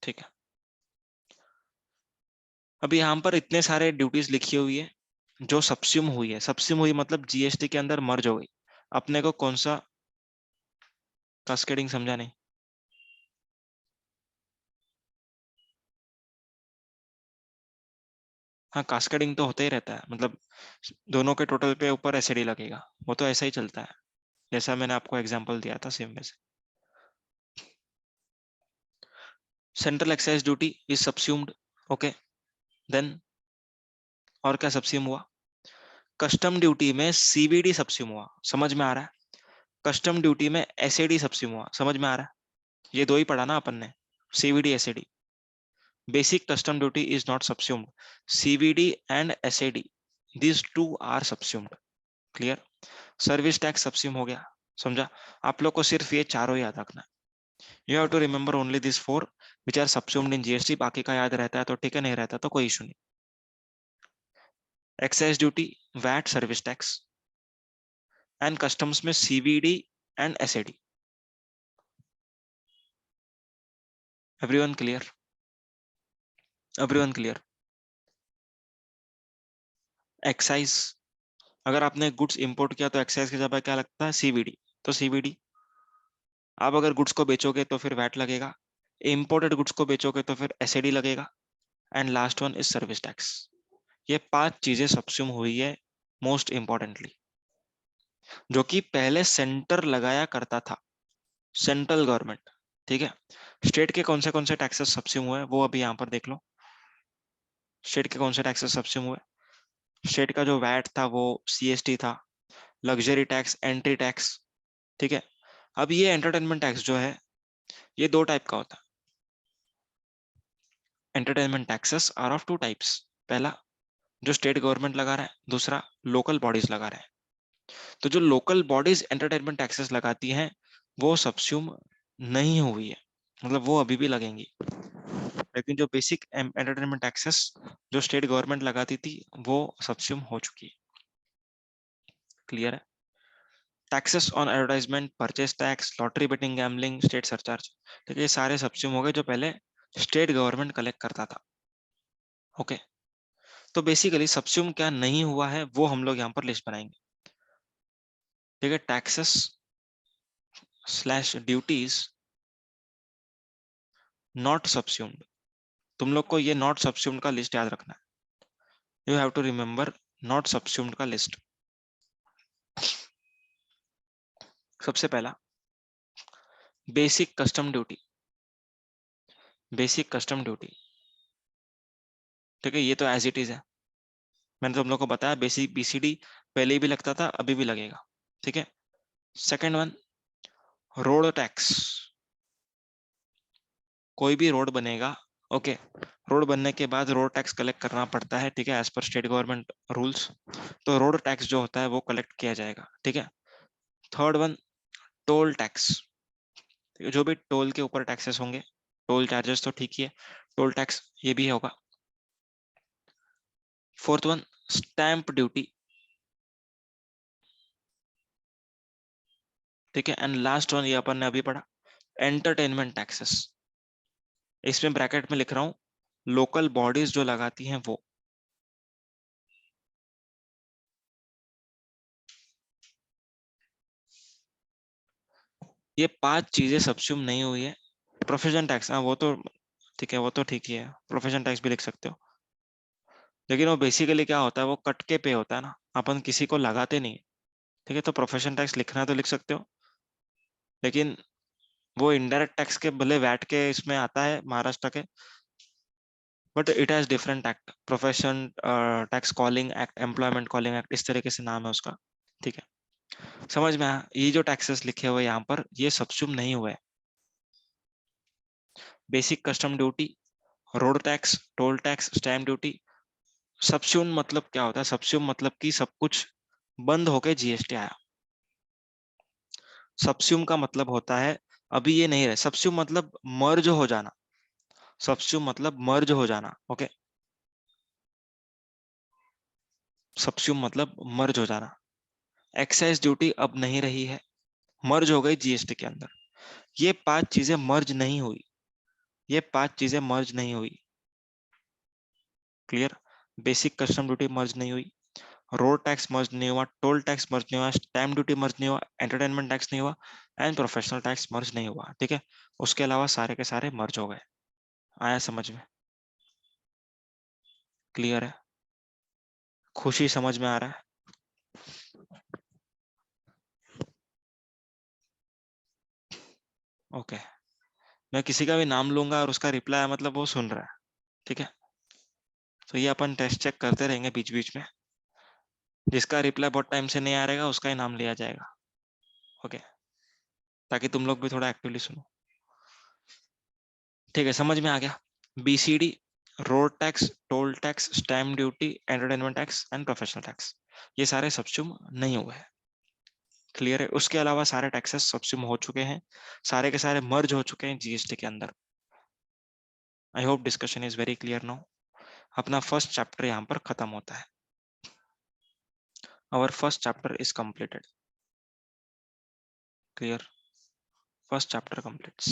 ठीक है, अभी यहाँ पर इतने सारे ड्यूटीज लिखी हुई है जो सबस्यूम हुई है। सबस्यूम हुई मतलब GST के अंदर मर्ज हो गई। अपने को कौन सा कास्केडिंग समझा नहीं? हाँ, कास्केडिंग तो होता ही रहता है, मतलब दोनों के टोटल पे ऊपर SAD लगेगा, वो तो ऐसा ही चलता है, जैसा मैंने आपको एग्जांपल दिया था सेम वैसे। Central excise duty is subsumed. Okay, then और क्या सबस्यूम हुआ? कस्टम ड्यूटी में CVD सबस्यूम हुआ, समझ में आ रहा है? कस्टम ड्यूटी में SAD सबस्यूम हुआ, समझ में आ रहा है? ये दो ही पढ़ा ना अपन ने, CVD SAD। Basic custom duty is not subsumed, CVD and SAD, these two are subsumed। Clear? Service tax subsume हो गया, समझा? आप लोग को सिर्फ ये चारों याद रखना है। You have to remember only this four which are subsumed in GST। बाकी का याद रहता है तो ठीक है, नहीं रहता तो कोई इशू नहीं। Excise duty, VAT, service tax and customs में CVD and SAD। Everyone clear? Everyone clear? Excise, अगर आपने गुड्स इंपोर्ट किया तो एक्साइज के जगह क्या लगता है? CVD, तो CVD। आप अगर गुड्स को बेचोगे तो फिर वैट लगेगा, इंपोर्टेड गुड्स को बेचोगे तो फिर SAD लगेगा, and last one is service tax. ये 5 चीजें सबस्यूम हुई है मोस्ट इंपॉर्टेंटली, जो कि पहले सेंटर लगाया करता था, सेंट्रल गवर्नमेंट। ठीक है, स्टेट के कौन से टैक्सेस सबस्यूम हुए वो अभी यहाँ पर देख लो। स्टेट के कौन से टैक्सेस सबस्यूम हुए? स्टेट का जो वैट था वो CST था, लग्जरी टैक्स, एंट्री टैक्स। ठीक है, अब ये एंटरटेनमेंट टैक्स जो है ये दो टाइप का होता है। Entertainment taxes are of two types. पहला जो स्टेट गवर्नमेंट लगा रहा है, दूसरा लोकल बॉडीज लगा रहे हैं। तो जो लोकल बॉडीज एंटरटेनमेंट टैक्सेस लगाती हैं वो सबस्यूम नहीं हुई है, मतलब वो अभी भी लगेंगी। लेकिन जो बेसिक एंटरटेनमेंट टैक्सेस जो स्टेट गवर्नमेंट लगाती थी वो सबस्यूम हो चुकी है। क्लियर है? Taxes on advertisement, purchase tax, lottery betting, gambling, state surcharge, ठीक है, ये सारे सबस्यूम हो गए जो पहले स्टेट गवर्नमेंट कलेक्ट करता था। ओके, तो बेसिकली सब्स्यूम क्या नहीं हुआ है वो हम लोग यहाँ पर लिस्ट बनाएंगे, ठीक है। Taxes slash duties not subsumed, तुम लोग को ये नॉट सब्स्यूम्ड का लिस्ट याद रखना है। You have to remember not subsumed का लिस्ट। सबसे पहला basic custom duty, basic custom duty, ठीक है, ये तो एज इट इज है। मैंने तुम लोग को बताया बेसिक बीसीडी पहले भी लगता था, अभी भी लगेगा, ठीक है। सेकेंड वन रोड टैक्स, कोई भी रोड बनेगा, ओके, रोड बनने के बाद रोड टैक्स कलेक्ट करना पड़ता है, ठीक है, as per state government rules. तो रोड टैक्स जो होता है वो कलेक्ट किया जाएगा, ठीक है। थर्ड वन टोल टैक्स, जो भी टोल के ऊपर टैक्सेस होंगे, टोल चार्जेस तो ठीक ही है, टोल टैक्स ये भी होगा। फोर्थ वन स्टैंप ड्यूटी, ठीक है। एंड लास्ट वन ये अपन ने अभी पढ़ा एंटरटेनमेंट टैक्सेस, इसमें ब्रैकेट में लिख रहा हूं लोकल बॉडीज जो लगाती हैं वो। ये 5 चीजें सब्स्यूम नहीं हुई है। प्रोफेशन टैक्स, हाँ वो तो ठीक है, वो तो ठीक ही है, प्रोफेशन टैक्स भी लिख सकते हो, लेकिन वो बेसिकली क्या होता है, वो कट के पे होता है ना, अपन किसी को लगाते नहीं, ठीक है। तो प्रोफेशन टैक्स लिखना है तो लिख सकते हो, लेकिन वो इनडायरेक्ट टैक्स के भले वैट के इसमें आता है महाराष्ट्र के, but it has different act, profession tax calling act, employment calling act, इस तरीके से नाम है उसका, ठीक है। समझ में आया, ये जो टैक्सेस लिखे हुए यहाँ पर ये सब्स्यूम नहीं हुए। Basic custom duty, road tax, toll tax, stamp duty. Subsume मतलब क्या होता है, सब्स्यूम मतलब कि सब कुछ बंद होके जीएसटी आया। सब्स्यूम का मतलब होता है अभी ये नहीं रहे, सब्स्यूम मतलब मर्ज हो जाना, सब्स्यूम मतलब मर्ज हो जाना, ओके। सब्स्यूम मतलब मर्ज हो जाना। एक्साइज ड्यूटी अब नहीं रही है, मर्ज हो गई जीएसटी के अंदर। ये 5 चीजें मर्ज नहीं हुई, ये 5 चीजें मर्ज नहीं हुई, क्लियर। बेसिक कस्टम ड्यूटी मर्ज नहीं हुई, रोड टैक्स मर्ज नहीं हुआ, टोल टैक्स मर्ज नहीं हुआ, स्टैम्प ड्यूटी मर्ज नहीं हुआ, एंटरटेनमेंट टैक्स नहीं हुआ, एंड प्रोफेशनल टैक्स मर्ज नहीं हुआ, ठीक है। उसके अलावा सारे के सारे मर्ज हो गए। आया समझ में, क्लियर है, खुशी समझ में आ रहा है। ओके, मैं किसी का भी नाम लूंगा और उसका रिप्लाई मतलब वो सुन रहा है, ठीक है। तो ये अपन टेस्ट चेक करते रहेंगे बीच बीच में, जिसका रिप्लाई बहुत टाइम से नहीं आ रहेगा उसका ही नाम लिया जाएगा, ओके, ताकि तुम लोग भी थोड़ा एक्टिवली सुनो, ठीक है। समझ में आ गया, BCD, road tax, toll tax, stamp duty, entertainment tax and professional tax, ये सारे सब्स्यूम नहीं हुए हैं, क्लियर है। उसके अलावा सारे टैक्सेस सब्स्यूम हो चुके हैं, सारे के सारे मर्ज हो चुके हैं जीएसटी के अंदर। I hope discussion is very clear now. अपना फर्स्ट चैप्टर यहाँ पर खत्म होता है, our first chapter is completed, clear, first chapter completes.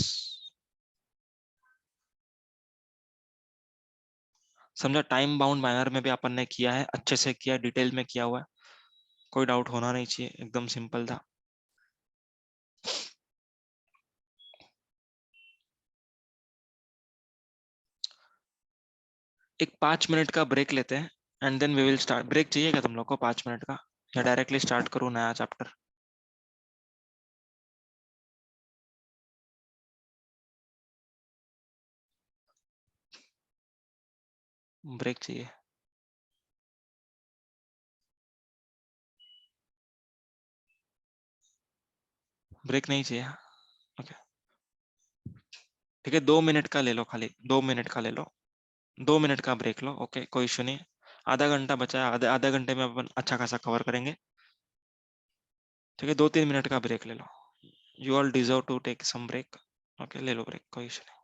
समझा, टाइम बाउंड मैनर में भी अपन ने किया है, अच्छे से किया, डिटेल में किया हुआ है, कोई डाउट होना नहीं चाहिए, एकदम सिंपल था। एक 5 मिनट का ब्रेक लेते हैं and then we will start. Break चाहिए क्या तुम लोग को 5 मिनट का, या डायरेक्टली स्टार्ट करूँ नया चैप्टर? ब्रेक चाहिए, ब्रेक नहीं चाहिए, ओके, ठीक है। 2 मिनट का ले लो, खाली 2 मिनट का ले लो, 2 मिनट का ब्रेक लो, ओके, कोई इशू नहीं। आधा घंटा बचा है, आधे आधे घंटे में अपन अच्छा खासा कवर करेंगे, ठीक है। 2-3 मिनट का ब्रेक ले लो, you all deserve to take some break, okay, ले लो ब्रेक, कोई इशू नहीं।